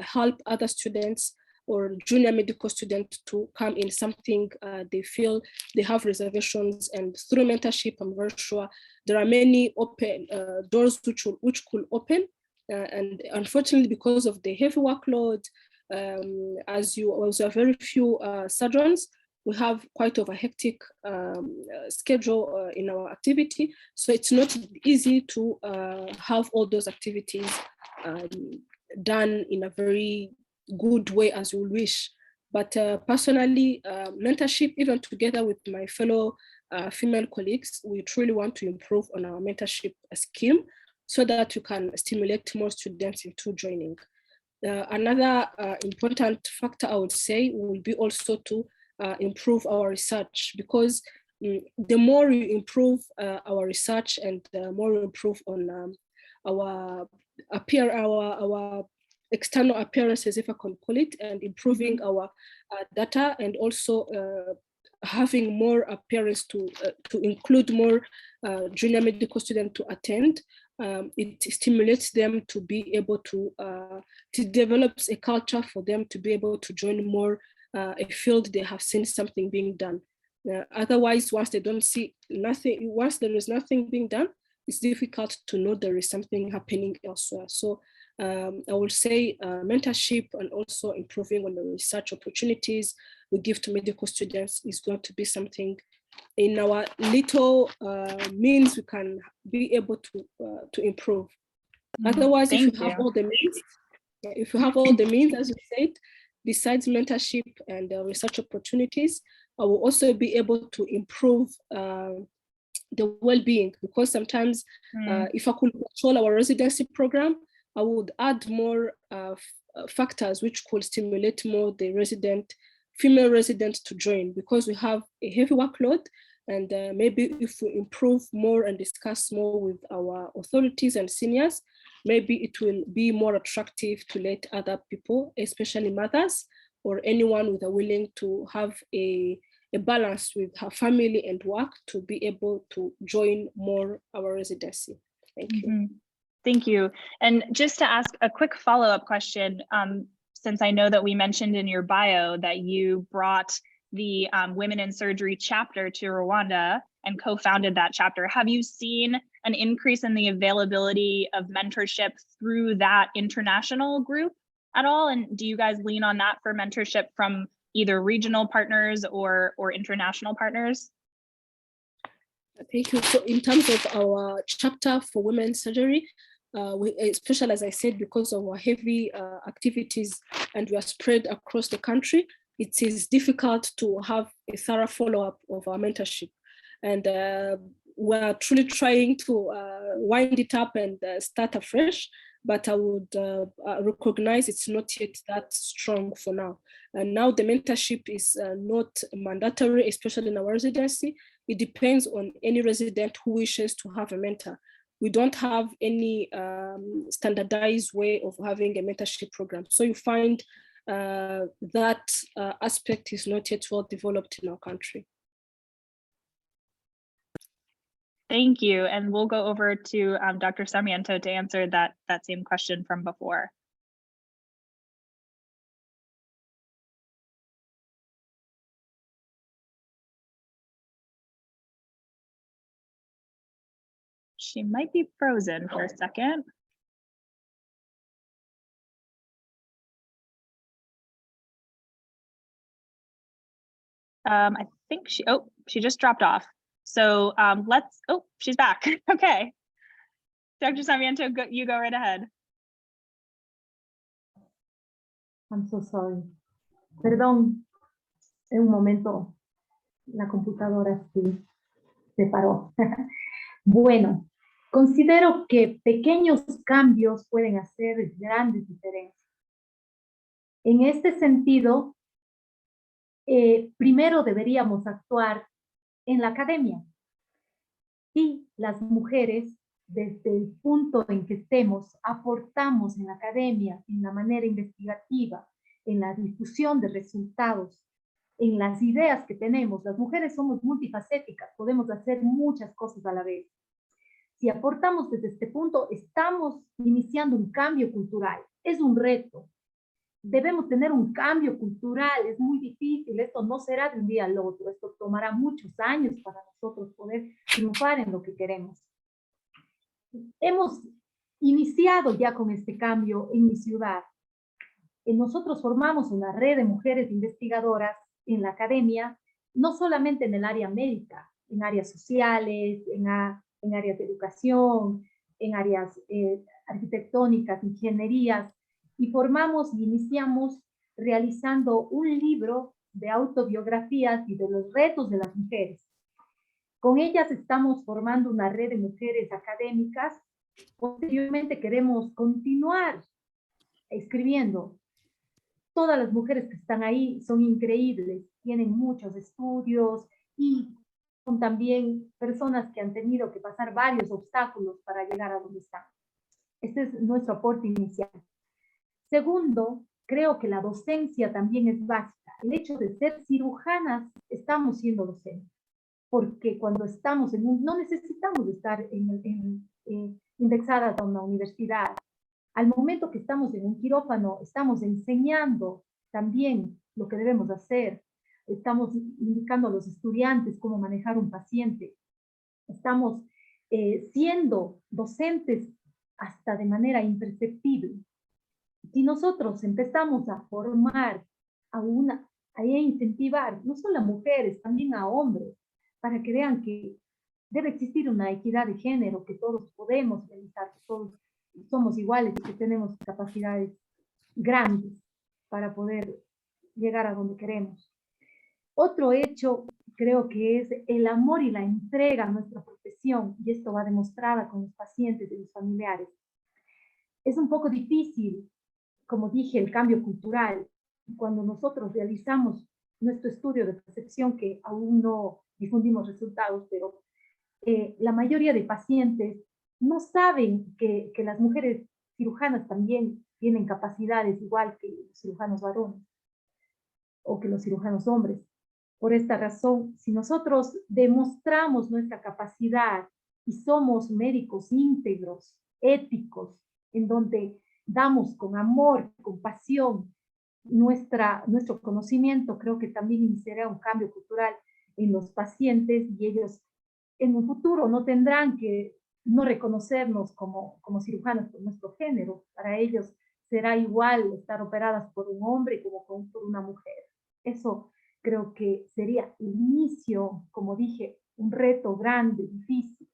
help other students or junior medical students to come in something they feel they have reservations. And through mentorship, I'm very sure there are many open doors which could open. And unfortunately, because of the heavy workload, as you also have very few surgeons, we have quite of a hectic schedule in our activity. So it's not easy to have all those activities done in a very good way as you wish. But personally, mentorship, even together with my fellow female colleagues, we truly want to improve on our mentorship scheme so that we can stimulate more students into joining. Another important factor I would say will be also to improve our research, because the more we improve our research and the more we improve on our external appearances, if I can call it, and improving our data, and also having more appearance to include more junior medical students to attend. It stimulates them to be able to develops a culture for them to be able to join more a field they have seen something being done. Otherwise, once they don't see nothing, once there is nothing being done, it's difficult to know there is something happening elsewhere. So I will say mentorship and also improving on the research opportunities we give to medical students is going to be something in our little means we can be able to improve. Otherwise, if you have all the means, as you said, besides mentorship and research opportunities, I will also be able to improve the well-being, because sometimes if I could control our residency program, I would add more factors which could stimulate more the female residents to join, because we have a heavy workload. And maybe if we improve more and discuss more with our authorities and seniors, maybe it will be more attractive to let other people, especially mothers or anyone with a willing to have a balance with her family and work, to be able to join more our residency. Thank you. Thank you. And just to ask a quick follow-up question, since I know that we mentioned in your bio that you brought the Women in Surgery chapter to Rwanda and co-founded that chapter, have you seen an increase in the availability of mentorship through that international group at all? And do you guys lean on that for mentorship from either regional partners or international partners? Thank you. So in terms of our chapter for women's surgery, we, especially as I said, because of our heavy activities and we are spread across the country, it is difficult to have a thorough follow-up of our mentorship. And we're truly trying to wind it up and start afresh, but I would recognize it's not yet that strong for now. And now the mentorship is not mandatory, especially in our residency. It depends on any resident who wishes to have a mentor. We don't have any standardized way of having a mentorship program. So you find that aspect is not yet well developed in our country. Thank you. And we'll go over to Dr. Sarmiento to answer that same question from before. She might be frozen for a second. I think she just dropped off. So she's back. Okay. Dr. Sarmiento, you go right ahead. I'm so sorry. Perdón, en un momento la computadora se paró. Bueno, considero que pequeños cambios pueden hacer grandes diferencias. En este sentido, primero deberíamos actuar en la academia. Si las mujeres, desde el punto en que estemos, aportamos en la academia, en la manera investigativa, en la difusión de resultados, en las ideas que tenemos, las mujeres somos multifacéticas, podemos hacer muchas cosas a la vez. Si aportamos desde este punto, estamos iniciando un cambio cultural. Es un reto. Debemos tener un cambio cultural, es muy difícil, esto no será de un día al otro, esto tomará muchos años para nosotros poder triunfar en lo que queremos. Hemos iniciado ya con este cambio en mi ciudad. Nosotros formamos una red de mujeres investigadoras en la academia, no solamente en el área médica, en áreas sociales, en áreas de educación, en áreas arquitectónicas, ingenierías, y formamos y iniciamos realizando un libro de autobiografías y de los retos de las mujeres. Con ellas estamos formando una red de mujeres académicas. Posteriormente queremos continuar escribiendo. Todas las mujeres que están ahí son increíbles, tienen muchos estudios y son también personas que han tenido que pasar varios obstáculos para llegar a donde están. Este es nuestro aporte inicial. Segundo, creo que la docencia también es básica. El hecho de ser cirujanas, estamos siendo docentes, porque cuando estamos no necesitamos estar indexadas a una universidad. Al momento que estamos en un quirófano, estamos enseñando también lo que debemos hacer. Estamos indicando a los estudiantes cómo manejar un paciente. Estamos siendo docentes hasta de manera imperceptible. Si nosotros empezamos a formar, a incentivar, no solo a mujeres, también a hombres, para que vean que debe existir una equidad de género, que todos podemos realizar, que todos somos iguales y que tenemos capacidades grandes para poder llegar a donde queremos. Otro hecho creo que es el amor y la entrega a nuestra profesión, y esto va demostrada con los pacientes y los familiares. Es un poco difícil, como dije, el cambio cultural. Cuando nosotros realizamos nuestro estudio de percepción, que aún no difundimos resultados, pero la mayoría de pacientes no saben que las mujeres cirujanas también tienen capacidades igual que los cirujanos varones o que los cirujanos hombres. Por esta razón, si nosotros demostramos nuestra capacidad y somos médicos íntegros, éticos, en donde damos con amor, con pasión nuestro conocimiento, creo que también iniciará un cambio cultural en los pacientes, y ellos en un futuro no tendrán que no reconocernos como cirujanos por nuestro género. Para ellos será igual estar operadas por un hombre como por una mujer. Eso creo que sería el inicio, como dije, un reto grande, difícil.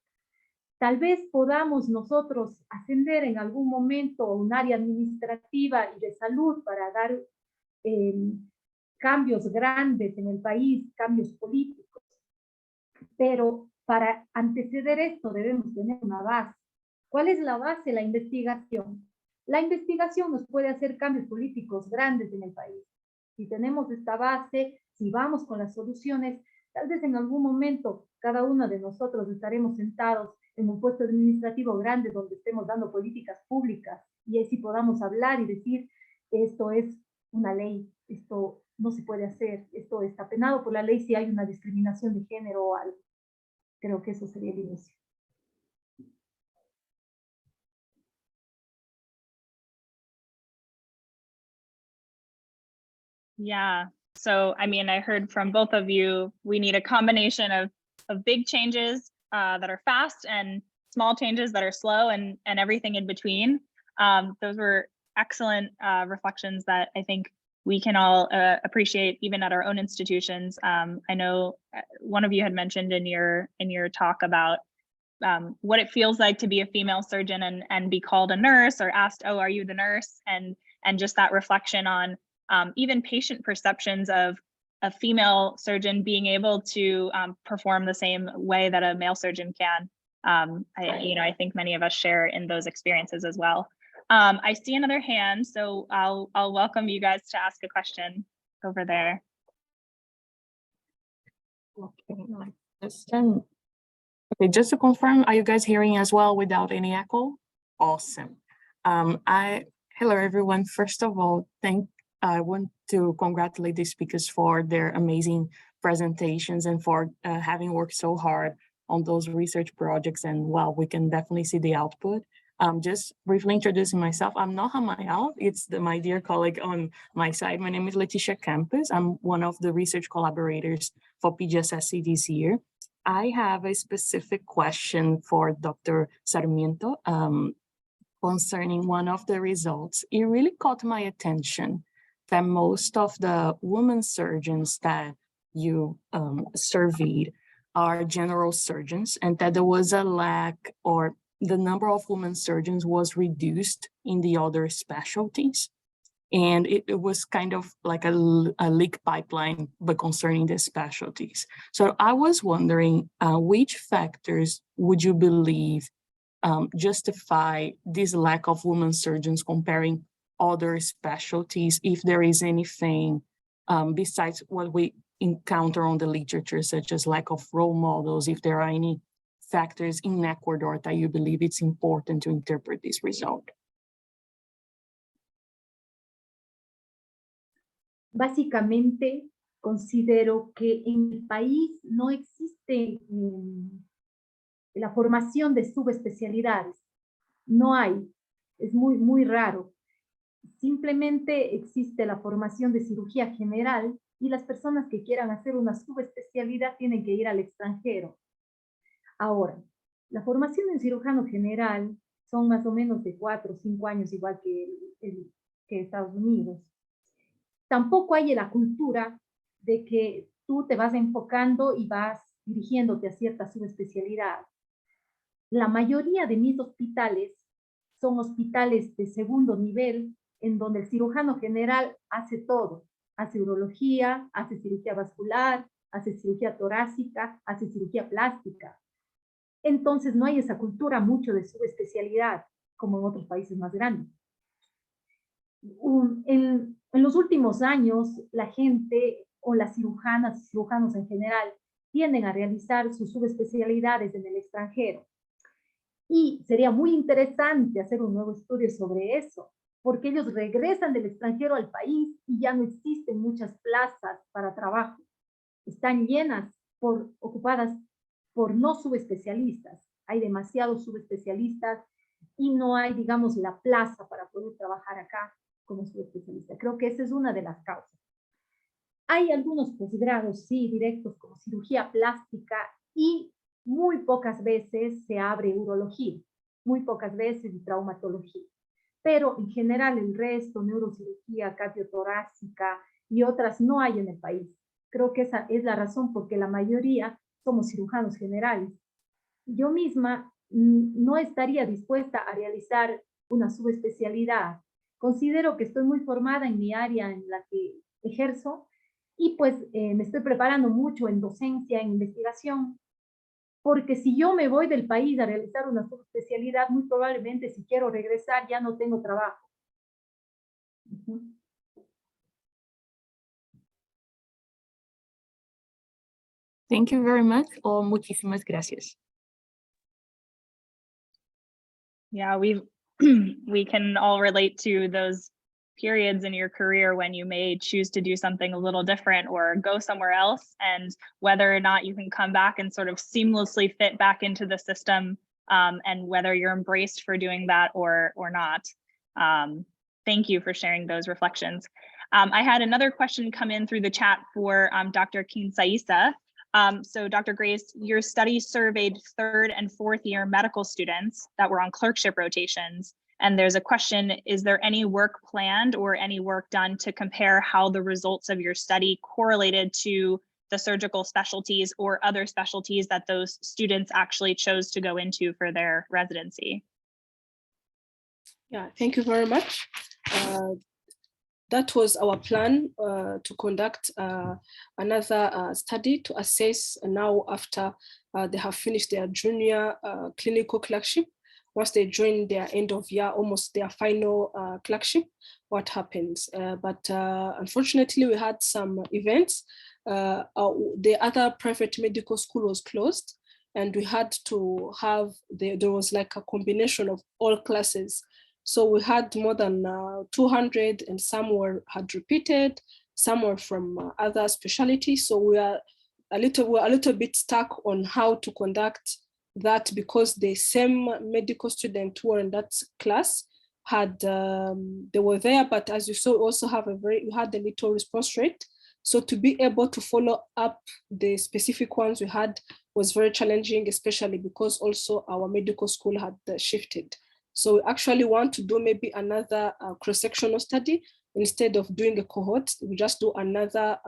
Tal vez podamos nosotros ascender en algún momento a un área administrativa y de salud para dar cambios grandes en el país, cambios políticos. Pero para anteceder esto debemos tener una base. ¿Cuál es la base? La investigación. La investigación nos puede hacer cambios políticos grandes en el país. Si tenemos esta base, si vamos con las soluciones, tal vez en algún momento cada uno de nosotros estaremos sentados en un puesto administrativo grande donde estemos dando políticas públicas, y así podamos hablar y decir, esto es una ley, esto no se puede hacer, esto está penado por la ley si hay una discriminación de género o algo. Creo que eso sería el inicio. Yeah. So, I mean, I heard from both of you, we need a combination of big changes that are fast and small changes that are slow and everything in between. Those were excellent reflections that I think we can all appreciate even at our own institutions. I know one of you had mentioned in your talk about what it feels like to be a female surgeon and be called a nurse or asked, oh, are you the nurse? And just that reflection on even patient perceptions of a female surgeon being able to perform the same way that a male surgeon can. I think many of us share in those experiences as well. I see another hand, so I'll welcome you guys to ask a question over there. Okay, just to confirm, are you guys hearing as well without any echo? Awesome. Hello everyone. First of all, I want to congratulate the speakers for their amazing presentations and for having worked so hard on those research projects. And well, we can definitely see the output. Just briefly introducing myself, I'm not Hamael, it's my dear colleague on my side. My name is Leticia Campos. I'm one of the research collaborators for PGSSC this year. I have a specific question for Dr. Sarmiento concerning one of the results. It really caught my attention that most of the women surgeons that you surveyed are general surgeons, and that there was a lack, or the number of women surgeons was reduced in the other specialties. And it was kind of like a leak pipeline, but concerning the specialties. So I was wondering, which factors would you believe justify this lack of women surgeons comparing other specialties, if there is anything besides what we encounter on the literature, such as lack of role models, if there are any factors in Ecuador that you believe it's important to interpret this result? Básicamente, considero que en el país no existe la formación de subespecialidades. No hay, es muy raro. Simplemente existe la formación de cirugía general y las personas que quieran hacer una subespecialidad tienen que ir al extranjero. Ahora, la formación en cirujano general son más o menos de 4 o 5 años, igual que Estados Unidos. Tampoco hay la cultura de que tú te vas enfocando y vas dirigiéndote a cierta subespecialidad. La mayoría de mis hospitales son hospitales de segundo nivel, en donde el cirujano general hace todo. Hace urología, hace cirugía vascular, hace cirugía torácica, hace cirugía plástica. Entonces no hay esa cultura mucho de subespecialidad, como en otros países más grandes. En los últimos años, la gente o las cirujanas y cirujanos en general tienden a realizar sus subespecialidades en el extranjero. Y sería muy interesante hacer un nuevo estudio sobre eso, porque ellos regresan del extranjero al país y ya no existen muchas plazas para trabajo. Están llenas, ocupadas por no subespecialistas. Hay demasiados subespecialistas y no hay, digamos, la plaza para poder trabajar acá como subespecialista. Creo que esa es una de las causas. Hay algunos posgrados, sí, directos como cirugía plástica, y muy pocas veces se abre urología, muy pocas veces traumatología. Pero en general el resto, neurocirugía, cardiotorácica y otras no hay en el país. Creo que esa es la razón porque la mayoría somos cirujanos generales. Yo misma no estaría dispuesta a realizar una subespecialidad. Considero que estoy muy formada en mi área en la que ejerzo y pues me estoy preparando mucho en docencia, en investigación, porque si yo me voy del país a realizar una subespecialidad, muy probablemente si quiero regresar ya no tengo trabajo. Thank you very much. Muchísimas gracias. Yeah, we can all relate to those periods in your career when you may choose to do something a little different or go somewhere else, and whether or not you can come back and sort of seamlessly fit back into the system, and whether you're embraced for doing that or not. Thank you for sharing those reflections. I had another question come in through the chat for Dr. Kansayisa. So Dr. Grace, your study surveyed 3rd and 4th year medical students that were on clerkship rotations. And there's a question, is there any work planned or any work done to compare how the results of your study correlated to the surgical specialties or other specialties that those students actually chose to go into for their residency? Yeah, thank you very much. That was our plan to conduct another study to assess now after they have finished their junior clinical clerkship. Once they join their end of year, almost their final clerkship, what happens. But unfortunately, we had some events. The other private medical school was closed, and we had to have, there was like a combination of all classes. So we had more than 200, and some had repeated, some were from other specialties. So we're a little bit stuck on how to conduct that, because the same medical students who were in that class had they were there, but as you saw, also have we had a little response rate. So to be able to follow up the specific ones we had was very challenging, especially because also our medical school had shifted. So we actually want to do maybe another cross-sectional study. Instead of doing a cohort, we just do another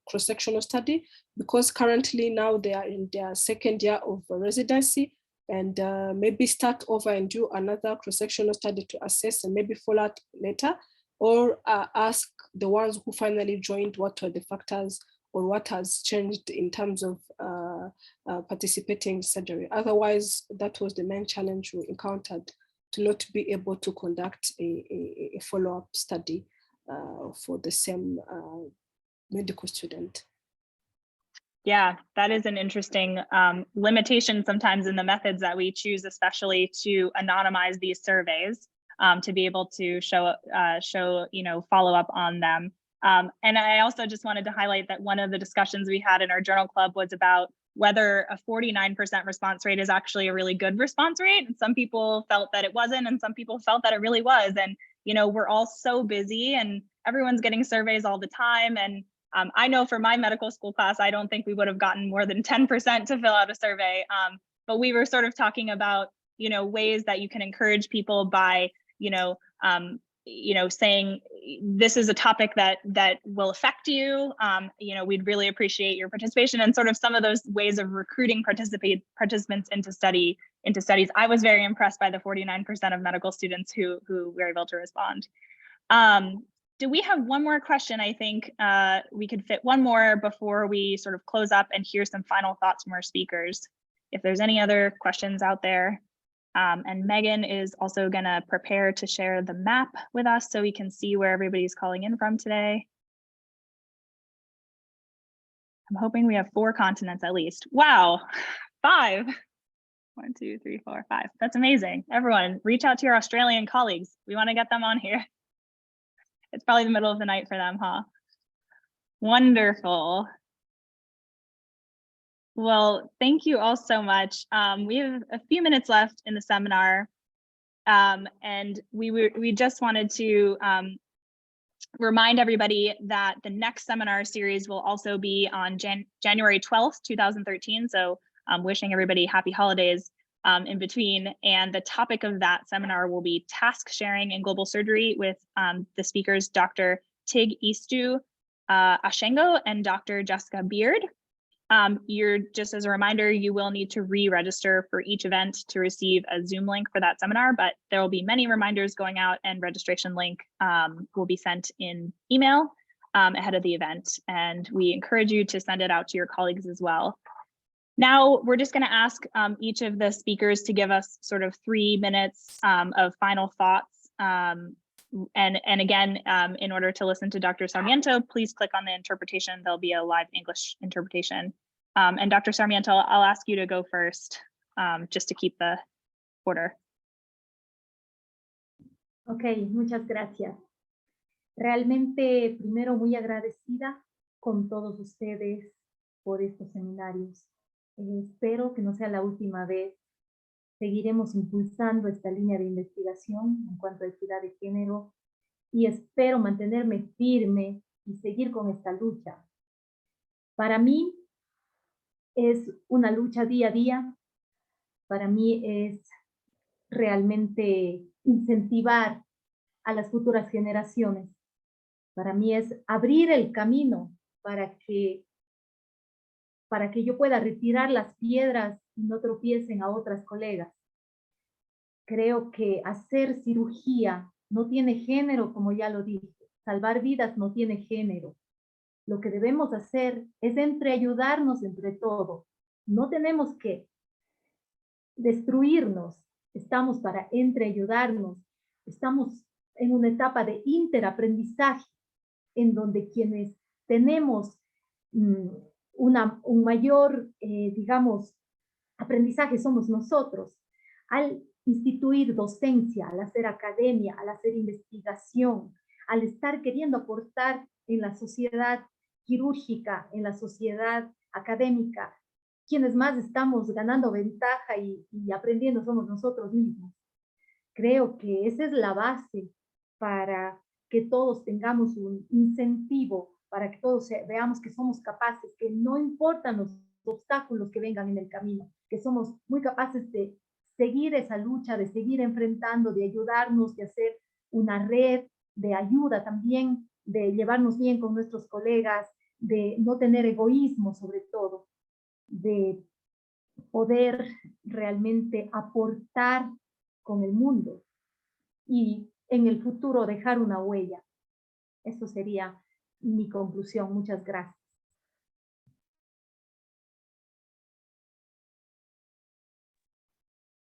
cross-sectional study, because currently now they are in their 2nd year of residency, and maybe start over and do another cross-sectional study to assess and maybe follow up later, or ask the ones who finally joined what are the factors or what has changed in terms of participating in surgery. Otherwise, that was the main challenge we encountered, to not be able to conduct a follow-up study for the same medical student. Yeah, that is an interesting limitation sometimes in the methods that we choose, especially to anonymize these surveys, to be able to show follow up on them. And I also just wanted to highlight that one of the discussions we had in our journal club was about whether a 49% response rate is actually a really good response rate. And some people felt that it wasn't, and some people felt that it really was. And, we're all so busy and everyone's getting surveys all the time. And I know for my medical school class, I don't think we would have gotten more than 10% to fill out a survey. But we were sort of talking about, ways that you can encourage people by, saying this is a topic that will affect you. We'd really appreciate your participation, and sort of some of those ways of recruiting participants into studies. I was very impressed by the 49% of medical students who were able to respond. Do we have one more question? I think we could fit one more before we sort of close up and hear some final thoughts from our speakers. If there's any other questions out there. And Megan is also going to prepare to share the map with us so we can see where everybody's calling in from today. I'm hoping we have 4 continents at least. Wow, 5. 1, 2, 3, 4, 5. That's amazing. Everyone, reach out to your Australian colleagues. We want to get them on here. It's probably the middle of the night for them, huh? Wonderful. Well, thank you all so much. We have a few minutes left in the seminar, and we just wanted to remind everybody that the next seminar series will also be on January 12th, 2013. So wishing everybody happy holidays in between. And the topic of that seminar will be task sharing in global surgery with the speakers, Dr. Tig Istu Ashengo and Dr. Jessica Beard. Just as a reminder, you will need to re-register for each event to receive a Zoom link for that seminar, but there will be many reminders going out, and registration link will be sent in email ahead of the event. And we encourage you to send it out to your colleagues as well. Now, we're just going to ask each of the speakers to give us sort of 3 minutes of final thoughts. And again, in order to listen to Dr. Sarmiento, please click on the interpretation. There'll be a live English interpretation. And Dr. Sarmiento, I'll ask you to go first, just to keep the order. Ok, muchas gracias. Realmente, primero, muy agradecida con todos ustedes por estos seminarios. Espero que no sea la última vez. Seguiremos impulsando esta línea de investigación en cuanto a equidad de género y espero mantenerme firme y seguir con esta lucha. Para mí, es una lucha día a día. Para mí es realmente incentivar a las futuras generaciones. Para mí es abrir el camino para que yo pueda retirar las piedras y no tropiecen a otras colegas. Creo que hacer cirugía no tiene género, como ya lo dije. Salvar vidas no tiene género. Lo que debemos hacer es ayudarnos entre todos. No tenemos que destruirnos. Estamos para ayudarnos. Estamos en una etapa de interaprendizaje, en donde quienes tenemos un mayor, digamos, aprendizaje somos nosotros. Al instituir docencia, al hacer academia, al hacer investigación, al estar queriendo aportar en la sociedad quirúrgica, en la sociedad académica, quienes más estamos ganando ventaja y aprendiendo somos nosotros mismos. Creo que esa es la base para que todos tengamos un incentivo, para que todos veamos que somos capaces, que no importan los obstáculos que vengan en el camino, que somos muy capaces de seguir esa lucha, de seguir enfrentando, de ayudarnos, de hacer una red de ayuda también, de llevarnos bien con nuestros colegas, de no tener egoísmo sobre todo, de poder realmente aportar con el mundo y en el futuro dejar una huella. Eso sería mi conclusión. Muchas gracias.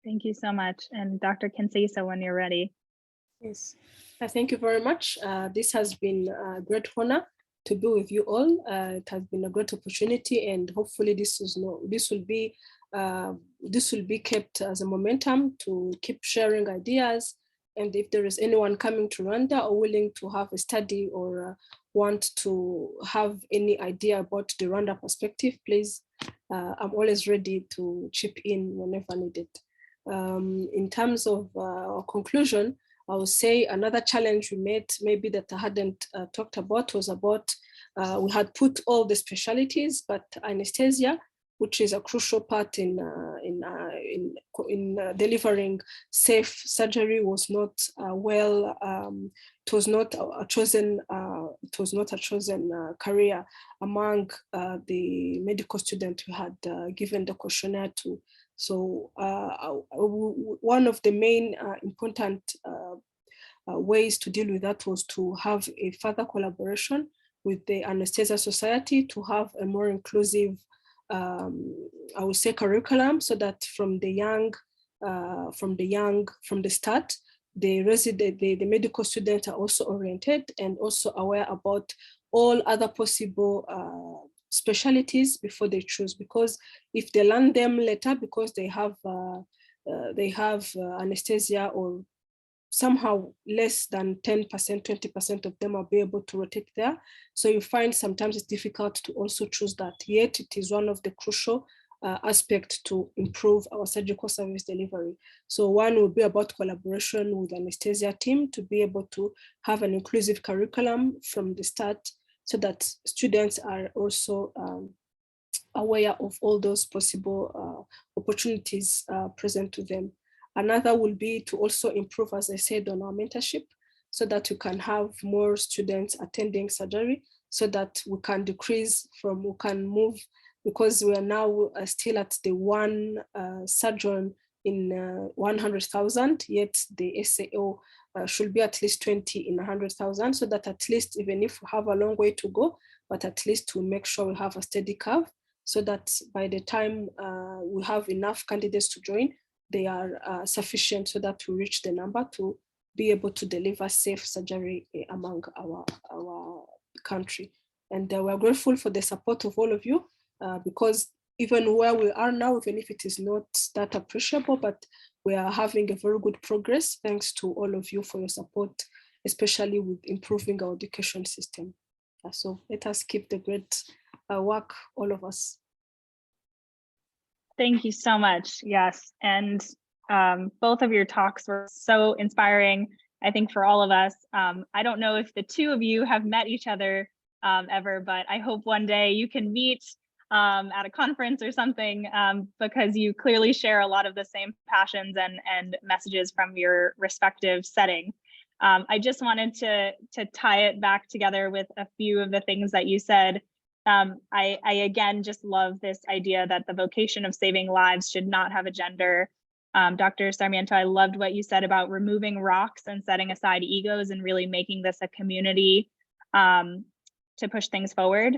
Thank you so much. And Dr. Kansayisa, when you're ready. Yes, thank you very much. This has been a great honor to be with you all. It has been a great opportunity, and hopefully this will be kept as a momentum to keep sharing ideas. And if there is anyone coming to Rwanda or willing to have a study or want to have any idea about the Rwanda perspective, please, I'm always ready to chip in whenever needed. In terms of conclusion, I would say another challenge we met, maybe that I hadn't talked about, was about we had put all the specialties, but anesthesia, which is a crucial part in delivering safe surgery, was not it was not a chosen career among the medical students we had given the questionnaire to. So one of the main important ways to deal with that was to have a further collaboration with the Anesthesia Society to have a more inclusive, I would say, curriculum, so that from the start, the medical students are also oriented and also aware about all other possible specialties before they choose, because if they learn them later, because they have anesthesia, or somehow less than 10%, 20% of them will be able to rotate there. So you find sometimes it's difficult to also choose that, yet it is one of the crucial aspects to improve our surgical service delivery. So one will be about collaboration with the anesthesia team to be able to have an inclusive curriculum from the start, so that students are also aware of all those possible opportunities present to them. Another will be to also improve, as I said, on our mentorship, so that we can have more students attending surgery, so that we can move, because we are now still at the one surgeon in 100,000, yet the SAO should be at least 20 in 100,000, so that at least, even if we have a long way to go, but at least to make sure we have a steady curve, so that by the time we have enough candidates to join, they are sufficient, so that we reach the number to be able to deliver safe surgery among our country. And we're grateful for the support of all of you, because even where we are now, even if it is not that appreciable, but we are having a very good progress, thanks to all of you for your support, especially with improving our education system. So let us keep the great work, all of us. Thank you so much. Yes. And both of your talks were so inspiring, I think, for all of us. I don't know if the two of you have met each other ever, but I hope one day you can meet at a conference or something, because you clearly share a lot of the same passions and messages from your respective setting. I just wanted to tie it back together with a few of the things that you said. I again just love this idea that the vocation of saving lives should not have a gender. Dr. Sarmiento, I loved what you said about removing rocks and setting aside egos and really making this a community to push things forward.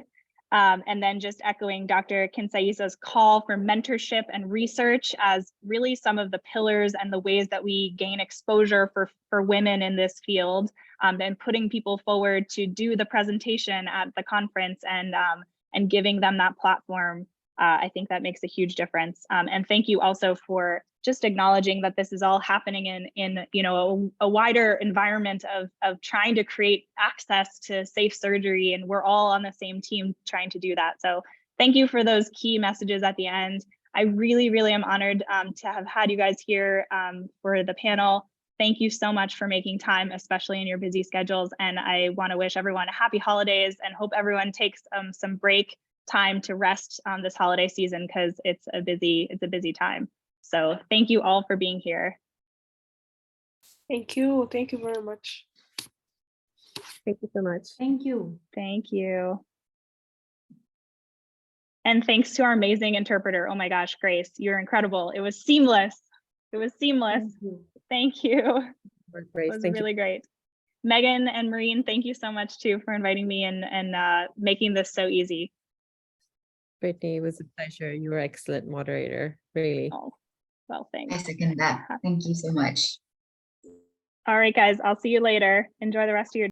And then just echoing Dr. Kansayisa's call for mentorship and research as really some of the pillars and the ways that we gain exposure for women in this field, and putting people forward to do the presentation at the conference and giving them that platform. I think that makes a huge difference. And thank you also for just acknowledging that this is all happening in a wider environment of trying to create access to safe surgery, and we're all on the same team trying to do that. So thank you for those key messages at the end. I really, really am honored to have had you guys here for the panel. Thank you so much for making time, especially in your busy schedules. And I want to wish everyone a happy holidays and hope everyone takes some break time to rest this holiday season, because it's a busy time. So thank you all for being here. Thank you. Thank you very much. Thank you so much. Thank you. Thank you. And thanks to our amazing interpreter. Oh my gosh, Grace, you're incredible. It was seamless. It was seamless. Thank you. Thank you. Great. It was Thank you. really great. Megan and Maureen, thank you so much too for inviting me and making this so easy. Brittany, it was a pleasure. You were an excellent moderator, really. Oh, well, thanks. I second that. Thank you so much. All right, guys, I'll see you later. Enjoy the rest of your